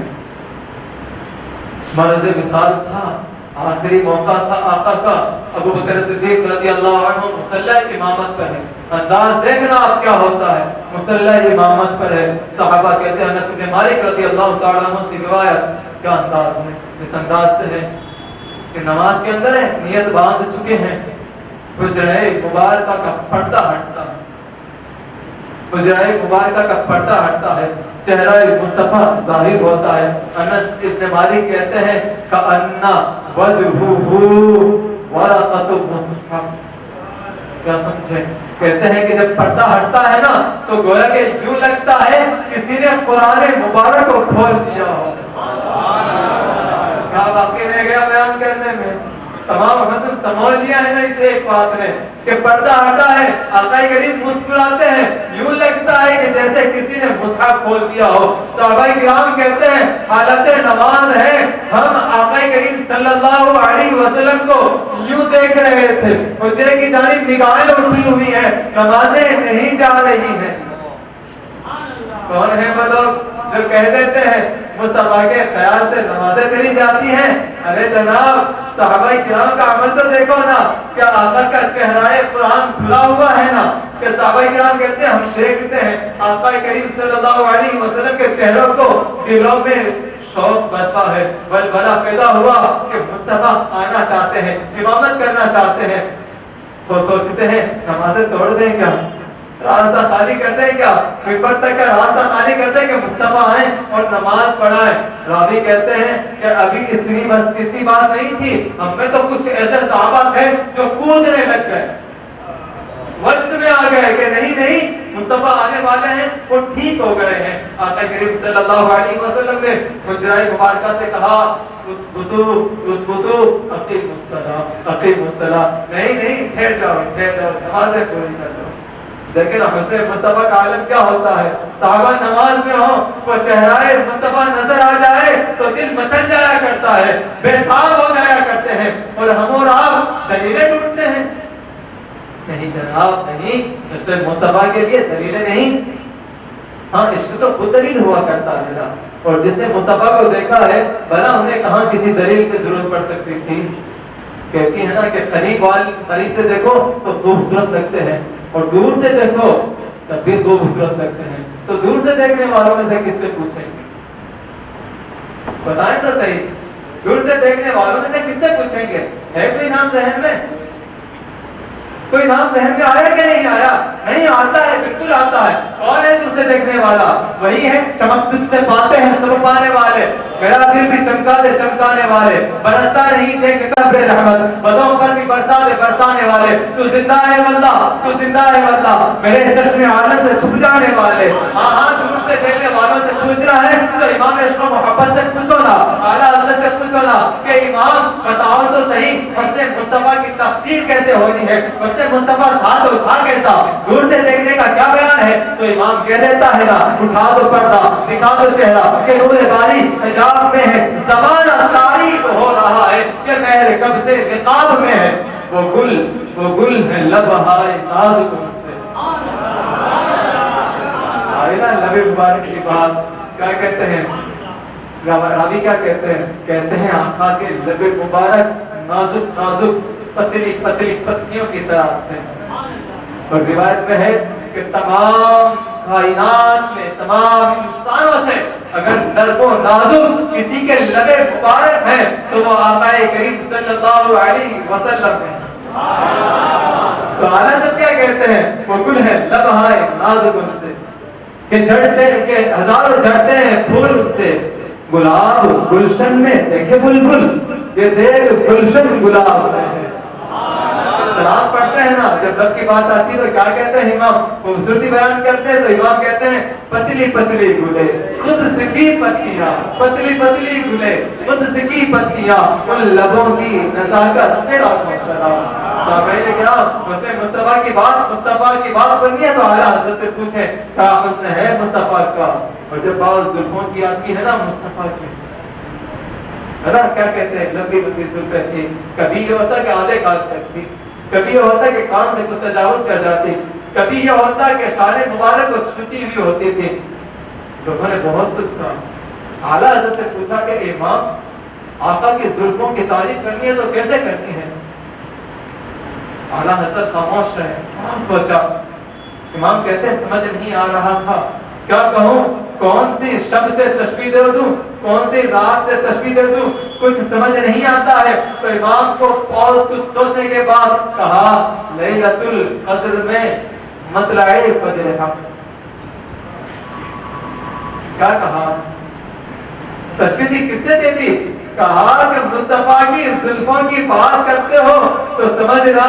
مرض وصال تھا، آخری موقع تھا آقا کا. ابو بکر صدیق رضی اللہ عنہ مصلی امامت پر ہے. انداز دیکھنا آپ کیا ہوتا ہے، مصلی امامت پر ہے. صحابہ کہتے ہیں انس بن مالک رضی اللہ تعالیٰ عنہ سے روایت، کیا انداز ہے، اس انداز سے ہے کہ نماز کے اندر ہے، نیت باندھ چکے ہیں، حجرہ مبارکہ کا پردہ ہٹتا ہے. حجرائے مبارکہ کا پردہ ہٹتا ہے، چہرہ مصطفیٰ ظاہر ہوتا ہے۔ انس ابن مالک کہتے ہیں کأن وجہہ ورقۃ مصحف۔ کیا سمجھے؟ کہتے ہیں کہ جب پردہ ہٹتا ہے نا تو گویا کہ یوں لگتا ہے کسی نے قرآن مبارک کو کھول دیا ہو۔ کیا باقی رہ گیا بیان کرنے میں؟ تمام حسن سمجھ لیا ہے نا اس ایک بات نے کہ پردہ ہٹا ہے، آقا کریم مسکراتے ہیں، یوں لگتا ہے کہ جیسے کسی نے مصحف کھول دیا ہو۔ صحابہ کرام کہتے ہیں حالت نماز ہے، ہم آقا کریم صلی اللہ علیہ وسلم کو یوں دیکھ رہے تھے، حجرے کی جانب نگاہیں اٹھی ہوئی ہیں، نمازیں نہیں جا رہی ہیں۔ کون ہے وہ لوگ جو کہہ دیتے ہیں مصطفیٰ کے خیال سے نمازیں چلی جاتی ہیں؟ ارے جناب صحابہ کرام کا عمل تو دیکھو نا، کیا آقا کا چہرہ قرآن کھلا ہوا ہے نا، کہ صحابہ کرام کہتے ہیں ہم دیکھتے ہیں آقا کریم صلی اللہ علیہ وسلم کے چہروں کو، دلوں میں شوق برپا ہے، بلبلہ پیدا ہوا کہ مصطفیٰ آنا چاہتے ہیں، امامت کرنا چاہتے ہیں۔ وہ سوچتے ہیں نمازیں توڑ دیں کیا، راستہ خالی کرتے ہیں کیا، ممبر تک کا راستہ خالی کرتے ہیں کہ مصطفیٰ آئیں اور نماز پڑھائیں۔ راوی کہتے ہیں کہ ابھی اتنی بات نہیں تھی، ہم میں تو کچھ ایسے صحابہ تھے جو کودنے لگ گئے، وجد میں آ گئے کہ نہیں مصطفیٰ آنے والے ہیں، وہ ٹھیک ہو گئے ہیں۔ آقا کریم صلی اللہ علیہ وسلم نے حجرہ مبارکہ سے کہا اسبتو اقیموا الصلاۃ، نہیں ٹھہر جاؤ نمازیں پوری کر لو۔ لیکن حسن مصطفیٰ کا عالم کیا ہوتا ہے، صحابہ نماز میں ہو، وہ چہرہ مصطفیٰ نظر آ جائے تو دل مچل جایا کرتا ہے، بے تاب ہو جایا کرتے ہیں، اور ہم اور آپ دلیلیں ڈھونڈتے ہیں۔ نہیں جناب نہیں، عشق مصطفیٰ کے لیے دلیلیں نہیں، ہاں عشق تو خود دلیل ہوا کرتا ہے نا، اور جس نے مصطفیٰ کو دیکھا ہے بھلا انہیں کہاں کسی دلیل کی ضرورت پڑ سکتی تھی۔ کہتی ہے نا کہ قریب سے دیکھو تو خوبصورت لگتے ہیں، اور دور سے دیکھو تب بھی خوبصورت لگتے ہیں، تو دور سے دیکھنے والوں میں سے کس سے پوچھیں گے؟ بتائیں تو صحیح، دور سے دیکھنے والوں میں سے کس سے پوچھیں گے؟ ہے کوئی نام ذہن میں؟ کوئی نام ذہن میں آیا کہ نہیں آیا؟ نہیں آتا ہے، بالکل آتا ہے۔ کون ہے دور سے دیکھنے والا؟ وہی ہے چمک تجھ سے پاتے ہیں سب پانے والے، میرا دل بھی چمکا دے چمکانے والے، برستا نہیں دیکھ کر بے رحمت، بدوں پر بھی برسا دے برسانے والے، تو زندہ ہے واللہ تو زندہ ہے واللہ، میرے چشم عالم سے چھپ جانے والے۔ ہاں دور سے دیکھنے والوں سے پوچھنا ہے تو امام عشق و محبت سے پوچھو نا، اعلیٰ حضرت سے پوچھو نا کہ امام بتاؤ تو صحیح حسن مصطفیٰ کی تفسیر کیسے ہونی ہے، حسن مصطفیٰ تھا تو تھا کیسا، دور سے دیکھنے کا کیا بیان ہے؟ تو امام کہہ دیتا ہے نا اٹھا دو پردہ دکھا دو چہرہ کہ نور باری حجاب میں ہے، زمانہ تاریک ہو رہا ہے کہ مہر کب سے نقاب میں ہے، وہ گل ہے لبہائے نازک سے۔ آئی نا لب مبارک کی بات، کیا کہتے ہیں راوی، کیا کہتے ہیں؟ کہتے ہیں آقا کے لب مبارک نازک پتلی پتیوں کی طرح تھے، اور روایت میں ہے کہ تمام کائنات میں تمام انسانوں سے اگر نرم و نازک کسی کے لب مبارک ہیں تو وہ آقا کریم صلی اللہ علیہ وسلم ہے۔ تو اعلیٰ سے کیا کہتے ہیں؟ وہ گل ہے لبہائے نازک ان سے، کہ جھڑتے کہ ہزاروں جھڑتے ہیں پھول ان سے، گلاب گلشن میں دیکھے بلبل، یہ دیکھ گلشن گلاب ہے۔ سلام پڑھتے ہیں نا جب لب کی بات آتی ہے تو کیا کہتے ہیں امام؟ خوبصورتی بیان کرتے ہیں تو امام کہتے ہیں پتلی پتلی گلے خود سکی پتیاں، پتلی پتلی گلے خود سکی پتیاں، ان لبوں کی نزاکت میرا سلام۔ سامعین کرام حسن مصطفیٰ کی بات بنی ہے تو اعلیٰ حضرت سے پوچھیں کیا حسن ہے مصطفیٰ کا؟ اور جب بعض زلفوں کی آتی ہے نا مصطفیٰ کی، ہے نا کیا کہتے ہیں لمبی لمبی زلفیں تھی، کبھی یہ ہوتا کہ آدھے کان تک تھی، کبھی یہ ہوتا کہ کان سے کوئی تجاوز کر جاتی، کبھی یہ ہوتا کہ شان مبارک کو چھوتی ہوئی ہوتی تھی۔ لوگوں نے بہت کچھ کہا، اعلیٰ حضرت سے پوچھا کہ امام آقا کی زلفوں کی تعریف کرنی ہے تو کیسے کرنی ہے؟ اعلیٰ حضرت خاموش رہے، بہت سوچا۔ امام کہتے ہیں سمجھ نہیں آ رہا تھا کیا کہوں، کون سی شب سے تشبیہ دے دوں، کون سی رات سے تشبیہ دے دوں، کچھ سمجھ نہیں آتا ہے۔ تو امام کو بہت کچھ سوچنے کے بعد کہا لیلۃ القدر میں مطلع فجر حق، کیا کہا؟ تشبیہ دی کس سے دے دی؟ کہا کہ مصطفیٰ کی زلفوں کی بات کرتے ہو تو سمجھنا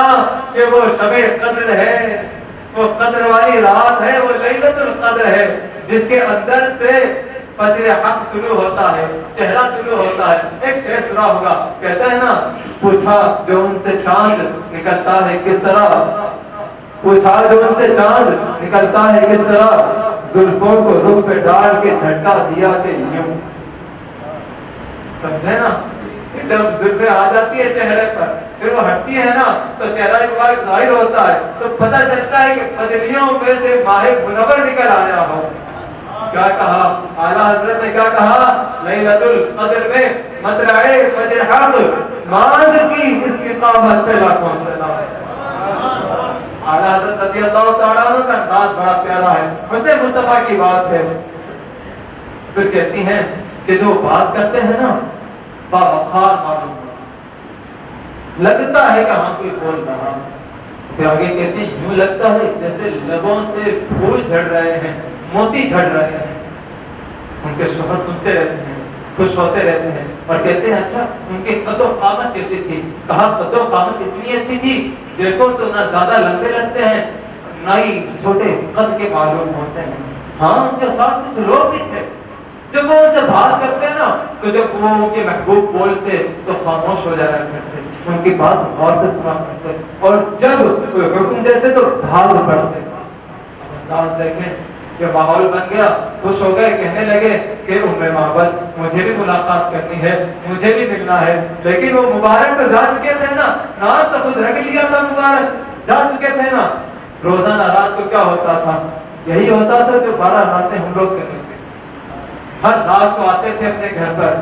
کہ وہ شب قدر ہے، وہ قدر والی رات ہے، وہ لیلۃ القدر ہے، جس کے اندر سے فجر حق طلوع ہوتا ہے، چہرہ طلوع ہوتا ہے۔ ایک شعر سنا ہوگا، کہتا ہے نا، پوچھا جو ان سے چاند نکلتا ہے کس طرح، پوچھا جو ان سے چاند نکلتا ہے کس طرح، زلفوں کو رخ پہ ڈال کے جھٹکا دیا کہ یوں۔ سمجھے نا، جب زلفیں آ جاتی ہے چہرے پر، پھر وہ ہٹتی ہے نا تو چہرہ مبارک ظاہر ہوتا ہے، تو پتہ چلتا ہے کہ بدلیوں میں سے ماہ منور نکل آیا ہو۔ کیا کہا اعلیٰ حضرت نے؟ کیا کہا؟ لیلۃ القدر میں مطلع فجر حق، ماند کی اس کی قامت پہ لاکھوں سلام۔ اعلیٰ حضرت رضی اللہ تعالیٰ عنہ کا انداز بڑا پیارا ہے، ویسے مصطفیٰ کی بات ہے۔ پھر کہتی ہیں کہ جو بات کرتے ہیں نا باوقار معلوم لگتا ہے کہ ہاں کوئی بول رہا، پھر آگے کہتی ہیں یوں لگتا ہے جیسے لبوں سے پھول جھڑ رہے ہیں، موتی جھڑ رہے ہیں۔ ان کے شوہر سنتے رہتے ہیں، خوش ہوتے رہتے ہیں اور کہتے ہیں اچھا ان کے قد و قامت کیسی تھی؟ کہا قد و قامت اتنی اچھی تھی، دیکھو تو نہ زیادہ لمبے لگتے ہیں نہ ہی چھوٹے قد کے معلوم ہوتے ہیں۔ ہاں ان کے ساتھ کچھ لوگ بھی تھے، جب وہ ان سے بات کرتے ہیں نا تو جب وہ ان کے محبوب بولتے تو خاموش ہو جایا کرتے، ان کی بات غور سے سنا کرتے، اور جب حکم دیتے تو بھاگ پڑتے۔ انداز دیکھیں کہ ماحول بن گیا، خوش ہو گئے، کہنے لگے کہ ام معبد مجھے بھی ملاقات کرنی ہے، مجھے بھی ملنا ہے۔ لیکن وہ مبارک تو جا چکے تھے نا، نام تو خود رکھ لیا تھا، مبارک جا چکے تھے نا۔ روزانہ رات کو کیا ہوتا تھا؟ یہی ہوتا تھا جو 12 راتیں ہم لوگ کرتے تھے۔ ہر رات کو آتے تھے اپنے گھر پر،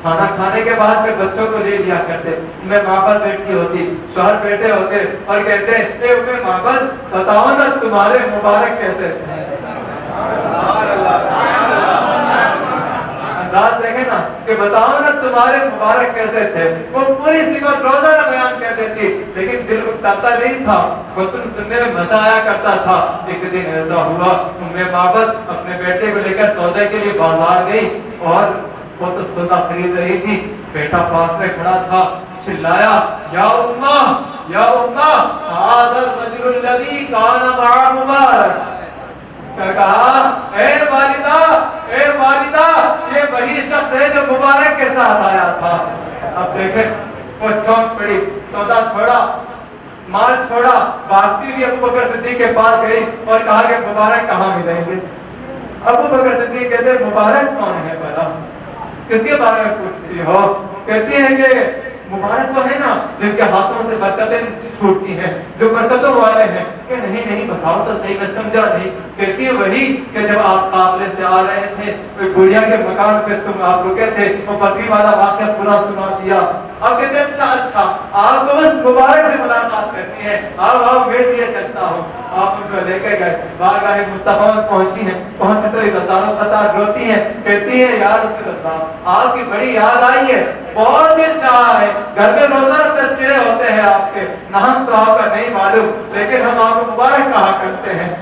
کھانا کھانے کے بعد میں بچوں کو لے لیا کرتے، میں معبد بیٹھی ہوتی، شوہر بیٹھے ہوتے اور کہتے اے ام معبد بتاؤ نا تمہارے مبارک کیسے تھے۔ انداز دیکھیں نا کہ بتاؤ نا تمہارے مبارک کیسے تھے۔ وہ پوری صفت روزانہ بیان کر دیتی، لیکن دل اکتاتا نہیں تھا، حسن سننے میں مزہ آیا کرتا تھا۔ ایک دن ایسا ہوا ام معبد اپنے بیٹے کو لے کر سودے کے لیے بازار گئی اور وہ تو سودا خرید رہی تھی، بیٹا پاس میں کھڑا تھا، چلایا یا امہ یا امہ هذا الرجل الذي كان مع مبارک۔ کہا اے والدہ اے والدہ، یہ وہی شخص ہے جو مبارک کے ساتھ آیا تھا۔ اب دیکھیں وہ چونک پڑی، سودا چھوڑا، مال چھوڑا، بھاگتی ہوئی ابو بکر صدیق کے پاس گئی اور کہا کہ مبارک کہاں ملیں گے؟ ابو بکر صدیق کہتے مبارک کون ہے بھلا؟ کس کے بارے میں پوچھتی ہو؟ کہتی ہیں کہ مبارک وہ ہے نا جن کے ہاتھوں سے برکتیں چھوٹتی ہیں، جو برکتوں والے ہیں۔ کہ نہیں نہیں بتاؤ تو صحیح، میں سمجھا نہیں۔ کہتی ہے وہی کہ جب آپ قافلے سے آ رہے تھے کوئی بڑھیا کے مکان پہ تم آپ رکے تھے، وہ بکری والا واقعہ پورا سنا دیا۔ اب کہتے ہیں اچھا اچھا آپ کو اس مبارک سے ملاقات کرنی ہے، آؤ آؤ میرے لیے چلتا ہوں۔ آپ ان کو لے کے گئے، بارگاہ مصطفیٰ میں پہنچی ہیں، پہنچ تو رضا و خطا روتی ہیں، کہتی ہے یا رسول اللہ آپ کی بڑی یاد آئی ہے، بہت دل چاہا ہے، گھر میں روزانہ تذکرے ہوتے ہیں آپ کے، نام تو آپ کا نہیں معلوم لیکن ہم آپ کو مبارک کہا کرتے ہیں۔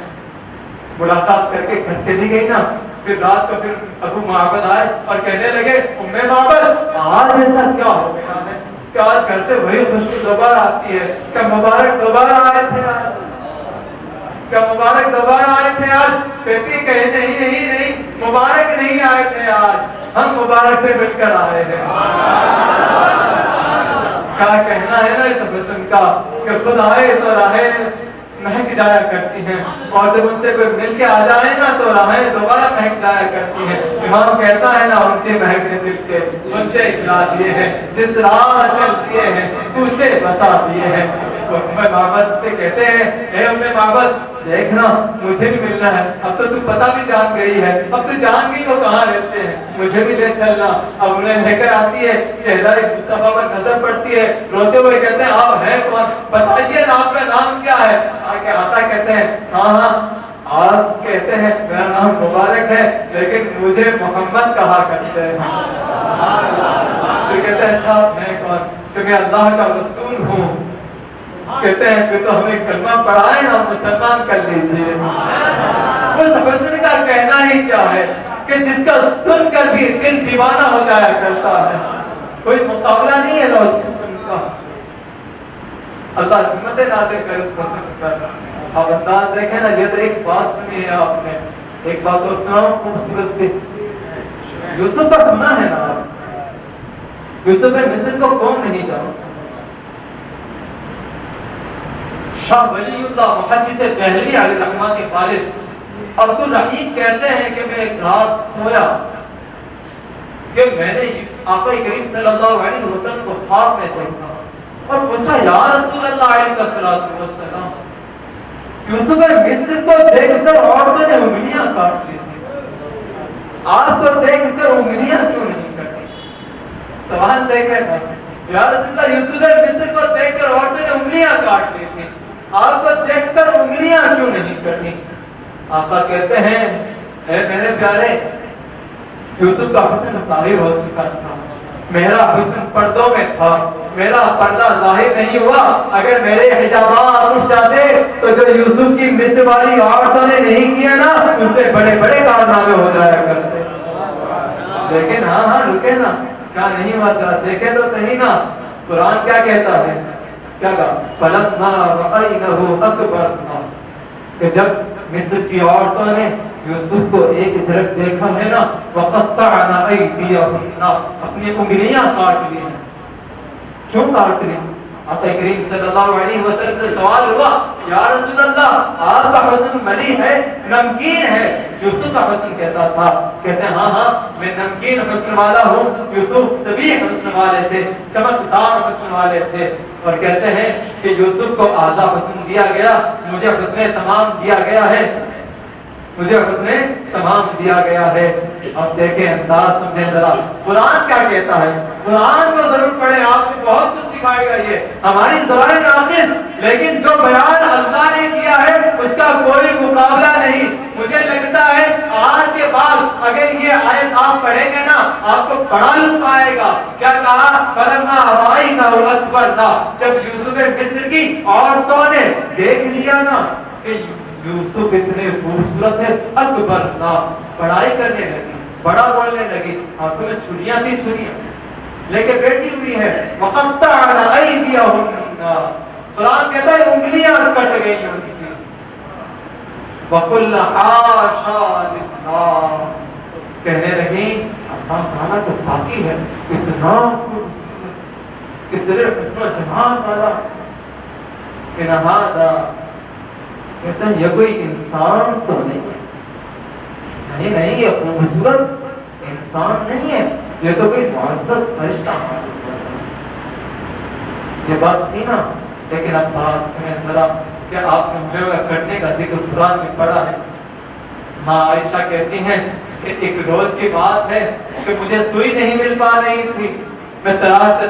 ملاقات کر کے گھر چلی گئی نا، پھر رات کو پھر ابو معبد آئے اور کہنے لگے ام معبد آج ایسا کیا ہو گیا ہے کہ آج گھر سے وہی خوشبو دوبارہ آتی ہے؟ کیا مبارک دوبارہ آئے تھے آج؟ کیا مبارک دوبارہ آئے تھے آج؟ کہتی کہ نہیں نہیں نہیں مبارک نہیں آئے تھے آج، ہم مبارک سے مل کر آئے ہیں۔ کیا کہنا ہے نا اس حسن کا کہ خود آئے تو راہیں مہک جایا کرتی ہیں، اور جب ان سے کوئی مل کے آ جائے نا تو راہیں دوبارہ مہک جایا کرتی ہیں۔ امام کہتا ہے نا ان کے مہک نے دل کے اونچے کھلا دیے ہیں، جس راہ چل دیے ہیں اونچے بسا دیے ہیں۔ ام معبد سے کہتے ہیں اے ام معبد دیکھنا مجھے بھی ملنا ہے، اب تو تم پتہ بھی جان گئی ہے، اب تو جان گئی وہ کہاں رہتے ہیں، مجھے بھی لے چلنا۔ اب انہیں لے کر آتی ہے، چہرہ مصطفیٰ پر نظر پڑتی ہے، روتے ہوئے کہتے ہیں آپ ہے کون؟ بتائیے نا آپ کا نام کیا ہے؟ آگے آتا کہتے ہیں ہاں ہاں آپ کہتے ہیں میرا نام مبارک ہے لیکن مجھے محمد کہا کرتے ہیں۔ پھر کہتے ہیں اچھا میں کون؟ کہ میں اللہ کا رسول ہوں۔ کہتے ہیں کہ تو ہمیں کلمہ پڑھائے نا مسلمان کر لیجئے۔ اس حسن کا کہنا ہی کیا ہے کہ جس کا سن کر بھی دل دیوانہ ہو جایا کرتا ہے. کوئی مقابلہ نہیں ہے نا اس قسم کا. اللہ رحمت نازل کرے اس قسم پر. اب انداز دیکھیں نا, یہ تو ایک بات سنی ہے آپ نے, ایک بات اور سناؤ خوبصورت سے. یوسف کا سنا ہے نا آپ, یوسف مصر کو کون نہیں جانتا. شاہ ولی اللہ محدث دہلوی علیہ رحمہ کے والد عبد الرحیم کہتے ہیں کہ میں ایک رات سویا کہ میں نے آقا کریم صلی اللہ علیہ وسلم کو خواب میں دیکھا اور پوچھا یا رسول اللہ علیہ السلام, یوسف مصر کو دیکھ کر عورتوں نے انگلیاں کاٹ لی تھی, آپ کو دیکھ کر انگلیاں کیوں نہیں کٹی. سوال دیکھیں نا, یا رسول اللہ یوسف مصر کو دیکھ کر عورتوں نے انگلیاں کاٹ لی تھی, آپ کو دیکھ کر انگلیاں کیوں نہیں کٹی. آقا کہتے ہیں اے میرے پیارے, یوسف کا حسن ظاہر ہو چکا تھا, میرا حسن پردوں میں تھا, میرا پردہ ظاہر نہیں ہوا. اگر میرے حجابات اٹھ جاتے تو جو یوسف کی مصر والی عورتوں نے نہیں کیا نا, اس سے بڑے بڑے کارنامے ہو جایا کرتے. لیکن ہاں رکے نا, کیا نہیں ہوا, ذرا دیکھیں تو صحیح نا قرآن کیا کہتا ہے. کیا کہا, فلما رأینہ اکبرنا, کہ جب مصر کی عورتوں نے یوسف کو ایک جھلک دیکھا ہے نا, وقطعن ایدیہن, اپنی انگلیاں کاٹ لی ہیں. کیوں کاٹ لی؟ آقا کریم صلی اللہ علیہ وسلم سے سوال ہوا, یا رسول اللہ آپ کا حسن ملیح ہے, نمکین ہے, یوسف کا حسن کیسا تھا؟ کہتے ہیں ہاں میں نمکین حسن والا ہوں, یوسف سبیح حسن والے تھے, چمکدار حسن والے تھے. اور کہتے ہیں کہ یوسف کو آدھا حسن دیا گیا, مجھے حسن تمام دیا گیا ہے, مجھے حسن تمام دیا گیا ہے. اب دیکھیں انداز سمجھیں ذرا, قرآن کیا کہتا ہے. قرآن کو ضرور پڑھیں, آپ کو بہت کچھ سکھائے گا. یہ ہماری زبان ناقص, لیکن جو بیان اللہ نے کیا ہے اس کا کوئی مقابلہ نہیں. مجھے لگتا ہے آج کے بعد اگر یہ آیت آپ پڑھیں گے نا, آپ کو بڑا لطف آئے گا. کیا کہا, فلما رأینہ اکبرنا, جب یوسف مصر کی عورتوں نے دیکھ لیا نا کہ یوسف اتنے خوبصورت ہے, اکبرنا, بڑائی کرنے لگی, بڑا بولنے لگی. ہاتھوں میں چھریاں تھی, چھریاں لے کے بیٹھی ہوئی ہے. وقطعن ایدیہن, قرآن کہتا ہے انگلیاں کٹ گئی ان کی. وقلن حاشا للہ, کہنے لگی اللہ تعالیٰ تو پاکی ہے, اتنا خوبصورت, اتنے حسن و جمال والا. ان ھذا, کہتے ہیں یہ کوئی انسان تو نہیں ہے, نہیں یہ خوبصورت انسان نہیں ہے, یہ تو کوئی معزز فرشتہ ہے. یہ بات تھی نا. لیکن اب بات سنیں ذرا, کہ آپ نے ہوئے کٹنے کا ذکر قرآن میں پڑھا ہے. ماں عائشہ کہتی ہیں کہ ایک روز کی بات ہے کہ مجھے سوئی نہیں مل پا رہی تھی, میں تراشتے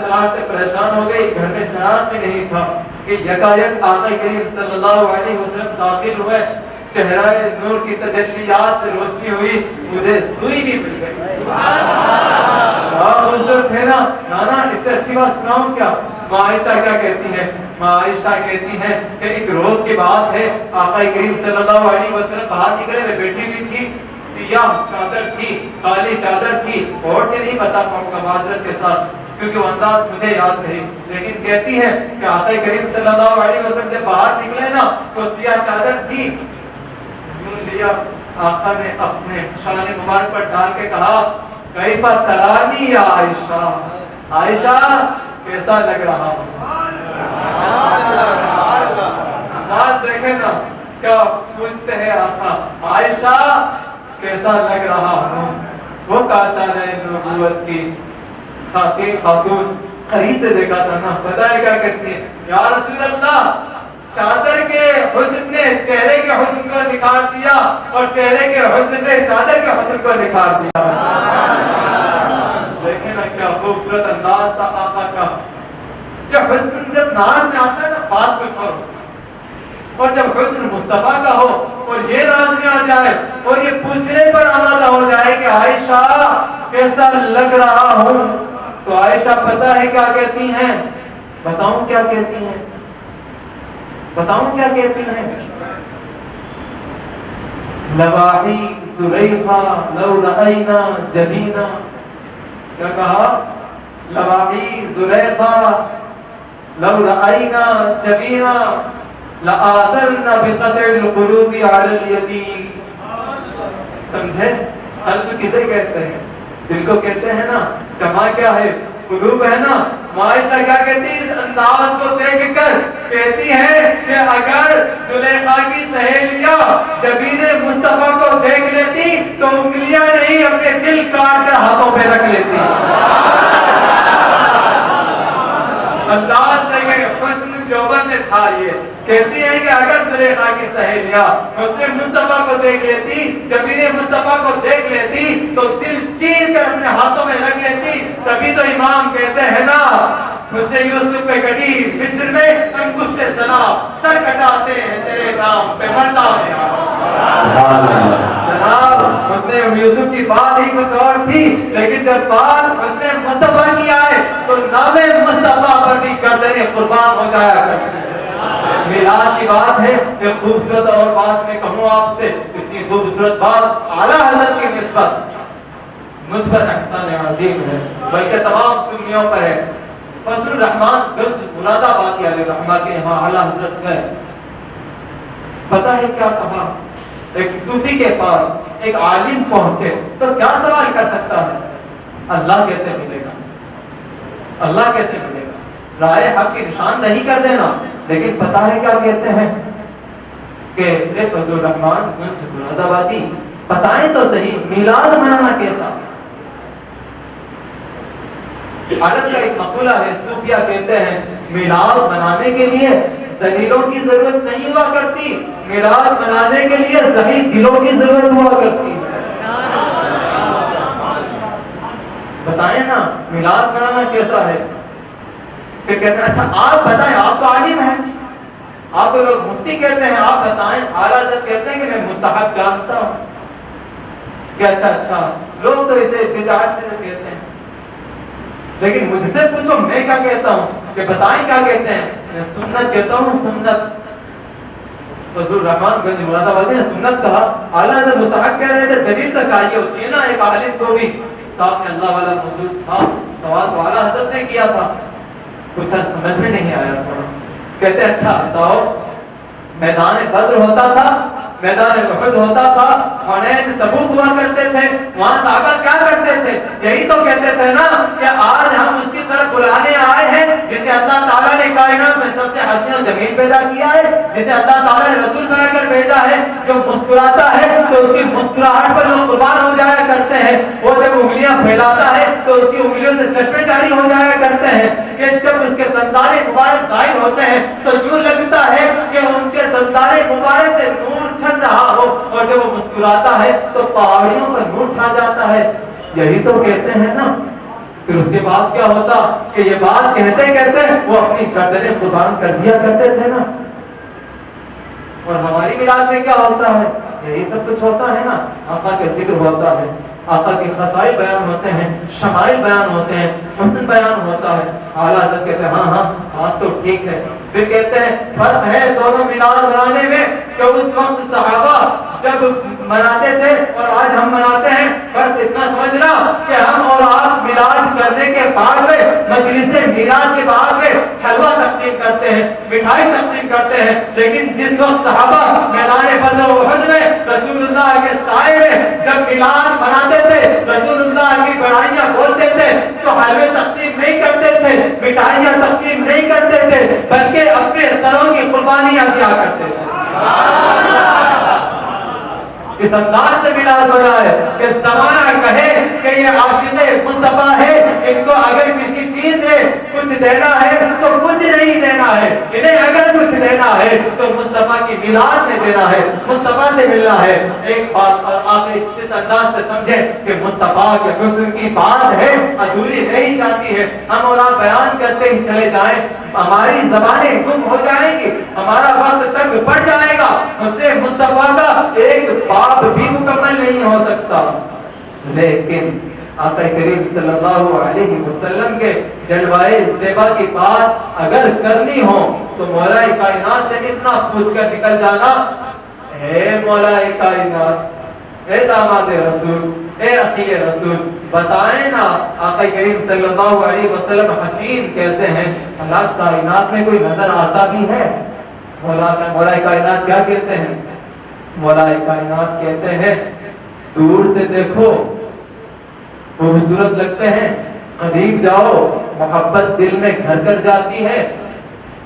پریشان ہو گئی, گھر میں چراغ بھی نہیں تھا کہ یکایک آقا کریم صلی اللہ علیہ وسلم داخل ہوئے, چہرہ نور کی تجلیات سے روشنی ہوئی, مجھے سوئی بھی مل گئی. خوبصورت ہے نا نانا, اس سے اچھی بات سناؤں کیا. ماں عائشہ کیا کہتی ہیں, ماں عائشہ کہتی ہیں کہ ایک روز کی بات ہے, آقا کریم صلی اللہ علیہ وسلم باہر نکلے, میں بیٹھی ہوئی تھی, سیاہ چادر تھی, کالی چادر تھی, اوڑھ کے نہیں بتا پاؤں گا معذرت کے ساتھ کیونکہ وہ انداز مجھے یاد نہیں, لیکن کہتی ہے کہ آقا کریم صلی اللہ علیہ وسلم جب باہر نکلے نا تو سیاہ چادر تھی, یوں لیا, آقا نے اپنے شان مبارک پر ڈال کے کہا, کیف ترانی یا عائشہ, عائشہ کیسا لگ رہا ہوں. انداز دیکھیں نا, کیا پوچھتے ہیں آقا, عائشہ کیسا لگ رہا ہوں. وہ کاشانہ نبوت کی خاتون قریب سے دیکھا تھا نا, بتائے کیا کہتی ہے, یا رسول اللہ چادر کے حسن نے چہرے کے حسن کو نکھار دیا اور چہرے کے حسن نے چادر کے حسن کو نکھار دیا. دیکھیں نا کیا خوبصورت انداز تھا آقا کا. جب حسن جب ناز میں آتا ہے نا بات کچھ اور, اور جب حسن مصطفیٰ کا ہو اور یہ راز میں آ جائے اور یہ پوچھنے پر آمادہ ہو جائے کہ عائشہ کیسا لگ رہا ہوں, تو عائشہ پتہ ہے کیا کہتی ہیں, بتاؤں کیا کہتی ہیں, بتاؤں کیا کہتی ہیں. لواحی زلیخا لو رأینا جبینا. کیا کہا؟ لواحی زلیخا لو رأینا جبینا لآثرنا بقطع القلوب علی الیدین. سمجھے؟ قلب کسے کہتے ہیں؟ دل کو کہتے ہیں نا. جمع کیا ہے؟ قلوب ہے نا. معائشہ کیا کہتی ہے اس انداز کو دیکھ کر؟ کہتی ہے کہ اگر زلیخا کی سہیلیاں جبین مصطفیٰ کو دیکھ لیتی تو انگلیاں نہیں اپنے دل کاٹ کر ہاتھوں پہ رکھ لیتی. انداز دیکھیں حسن جوبن میں تھا یہ. کہتی ہیں کہ اگر زلیخا کی سہیلیاں حسن مصطفیٰ کو دیکھ لیتی, جبین مصطفیٰ کو دیکھ لیتی تو دل چیر کر اپنے ہاتھوں میں رکھ لیتی. تبھی تو امام کہتے ہیں نا حسن یوسف پہ کٹی مصر میں انگشت زنا, سر کٹاتے ہیں تیرے نام پہ مرتا ہے. جناب حسن یوسف کی بات ہی کچھ اور تھی, لیکن جب بات حسن مصطفیٰ کی آئے تو نام مصطفیٰ پر بھی گردنیں قربان ہو جایا کرتی. میلاد کی بات ہے, ایک خوبصورت اور بات میں کہوں آپ سے, اتنی خوبصورت بات اعلیٰ حضرت کی نسبت مجھ پر احسان عظیم ہے, بلکہ تمام سنیوں پر ہے. فضل الرحمان گنج مراد آبادی علیہ رحمہ کے یہاں اعلیٰ حضرت گئے. پتہ ہے کیا کہا؟ ایک صوفی کے پاس ایک عالم پہنچے تو کیا سوال کر سکتا ہے؟ اللہ کیسے ملے گا, اللہ کیسے ملے گا, رائے حق کی نشاندہی کر دینا. لیکن پتہ ہے کیا کہتے ہیں کہ اے فضل الرحمان گنج مراد آبادی, بتائیں تو صحیح میلاد منانا کیسا؟ عرب کا ایک مقولہ ہے, صوفیہ کہتے ہیں میلاد منانے کے لیے دلیلوں کی ضرورت نہیں ہوا کرتی, میلاد منانے کے لیے صحیح دلوں کی ضرورت ہوا کرتی ہے. بتائیں نا میلاد منانا کیسا ہے؟ پھر کہتے ہیں اچھا آپ بتائیں, آپ تو عالم ہیں, آپ کو لوگ مفتی کہتے ہیں, آپ بتائیں. اعلیٰ حضرت کہتے ہیں کہ میں مستحب جانتا ہوں. کہ اچھا لوگ تو اسے بدعت کہتے ہیں, لیکن مجھ سے پوچھو میں کیا کہتا ہوں, کہ بتائیں کیا کہتے ہیں. میں سنت کہتا ہوں, سنت. فضل الرحمان گنج مراد آبادی نے سنت کہا, اعلیٰ حضرت مستحب کہہ رہے تھے. دلیل تو چاہیے ہوتی ہے نا ایک عالم کو بھی. سامنے اللہ والا موجود تھا, سوال تو اعلیٰ حضرت نے کیا تھا, کچھ سمجھ میں نہیں آیا تھوڑا. کہتے ہیں اچھا بتاؤ, میدان بدر ہوتا تھا, میدان احد ہوتا تھا, حنین تبوک ہوا کرتے تھے, وہاں صحابہ کیا کرتے تھے؟ یہی تو کہتے تھے نا کہ آج ہم اس کی طرف بلانے آئے ہیں جسے اللہ تعالیٰ نے کائنات میں سب سے حسین و جمیل پیدا کیا ہے, جسے اللہ تعالیٰ نے رسول بنا کر بھیجا ہے, جو مسکراتا ہے تو اس کی مسکراہٹ پر لوگ قربان ہو جایا کرتے ہیں, وہ جب انگلیاں پھیلاتا ہے تو اس کی انگلیوں سے چشمے جاری ہو جایا کرتے ہیں, کہ جب اس کے دندانے مبارک ظاہر ہوتے ہیں تو یوں لگتا ہے کہ ان کے دندانے مبارک سے نور چھن رہا ہو, اور جب وہ مسکراتا ہے تو پہاڑیوں پر نور چھا جاتا ہے. یہی تو کہتے ہیں نا. پھر اس کے بعد کیا ہوتا کہ یہ بات کہتے کہتے وہ اپنی گردنیں قربان کر دیا کرتے تھے نا. اور ہماری میلاد میں کیا ہوتا ہے؟ یہی سب کچھ ہوتا ہے نا. آقا کا ذکر ہوتا ہے, آقا کے خصائل بیان ہوتے ہیں, شمائل بیان ہوتے ہیں, حسن بیان ہوتا ہے. اعلیٰ حضرت کہتے ہیں ہاں بات تو ٹھیک ہے. پھر کہتے ہیں فرق ہے دونوں میلاد منانے میں کہ اس وقت صحابہ جب مناتے تھے اور آج ہم مناتے ہیں, فرق اتنا سمجھنا کہ ہم اور آپ میلاد کرنے کے بعد میں مجلس میلاد کے بعد میں حلوہ تقسیم کرتے ہیں, مٹھائی تقسیم کرتے ہیں, لیکن جس وقت صحابہ میدان بدر و احد میں رسول اللہ کے سائے میں جب میلاد مناتے تھے, رسول اللہ کی بڑائیاں بولتے تھے, تو حلوے تقسیم نہیں کرتے تھے, مٹھائیاں تقسیم نہیں کرتے تھے, بلکہ اپنے سروں کی قربانیاں دیا کرتے تھے. اس انداز سے میلاد بنا ہے کہ زمانہ کہے کہ یہ عاشق مصطفیٰ ہے, ان کو اگر کسی چیز سے کچھ دینا ہے تو کچھ نہیں دینا ہے, انہیں اگر کچھ دینا ہے تو مصطفیٰ کی میلاد میں دینا ہے, مصطفیٰ سے ملنا ہے. ایک بات اور آخری اس انداز سے سمجھیں کہ مصطفیٰ کے حسن کی بات ہے ادھوری نہیں جاتی ہے. ہم اور آپ بیان کرتے ہی چلے جائیں, ہماری زبانیں گم ہو جائیں گی, ہمارا وقت تک بڑھ جائے گا. حسن مصطفیٰ کا ایک باب بھی مکمل نہیں ہو سکتا. لیکن آقا کریم صلی اللہ علیہ وسلم کے جلوائے زیبا کی بات اگر کرنی ہو تو مولا کائنات سے اتنا پوچھ کر نکل جانا, اے مولا کائنات، اے داماد رسول، اے اخی رسول، بتائیں نا آقا کریم صلی اللہ علیہ وسلم حسین کیسے ہیں؟ اللہ کائنات میں کوئی نظر آتا بھی ہے؟ مولا کائنات کیا کہتے ہیں؟ مولا کائنات کہتے ہیں دور سے دیکھو خوبصورت لگتے ہیں، قریب جاؤ محبت دل میں گھر کر جاتی ہے،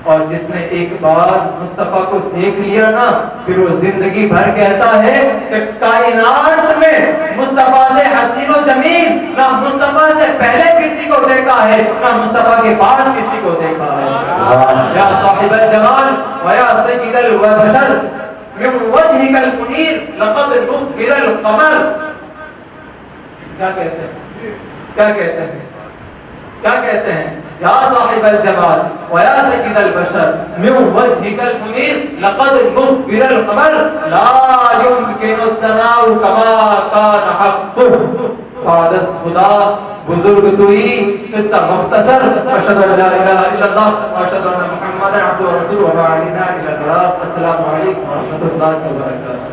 اور جس نے ایک بار مصطفیٰ کو دیکھ لیا نا پھر وہ زندگی بھر کہتا ہے کہ کائنات میں مصطفیٰ سے حسین و جمیل نہ مصطفیٰ سے پہلے کسی کو دیکھا ہے نہ مصطفیٰ کے بعد کسی کو دیکھا ہے۔ یا صاحب الجمال ویا سید البشر من وجهك المنیر لقد نُظِّرَ القمر۔ کیا کہتے ہیں؟ کیا کہتے ہیں؟ کیا کہتے ہیں؟ یا صاحب الجمال ویا سید البشر من وجهك المنیر لقد نُظِّرَ القمر لا يمكن الثناء كما كان حقه۔ قادس خدا بزرگ تو ہی، قصہ مختصر، اشہد ان لا الہ الا اللہ واشہد ان محمد عبدہ ورسولہ وما علینا الا البلاغ۔ السلام علیکم ورحمۃ اللہ وبرکاتہ۔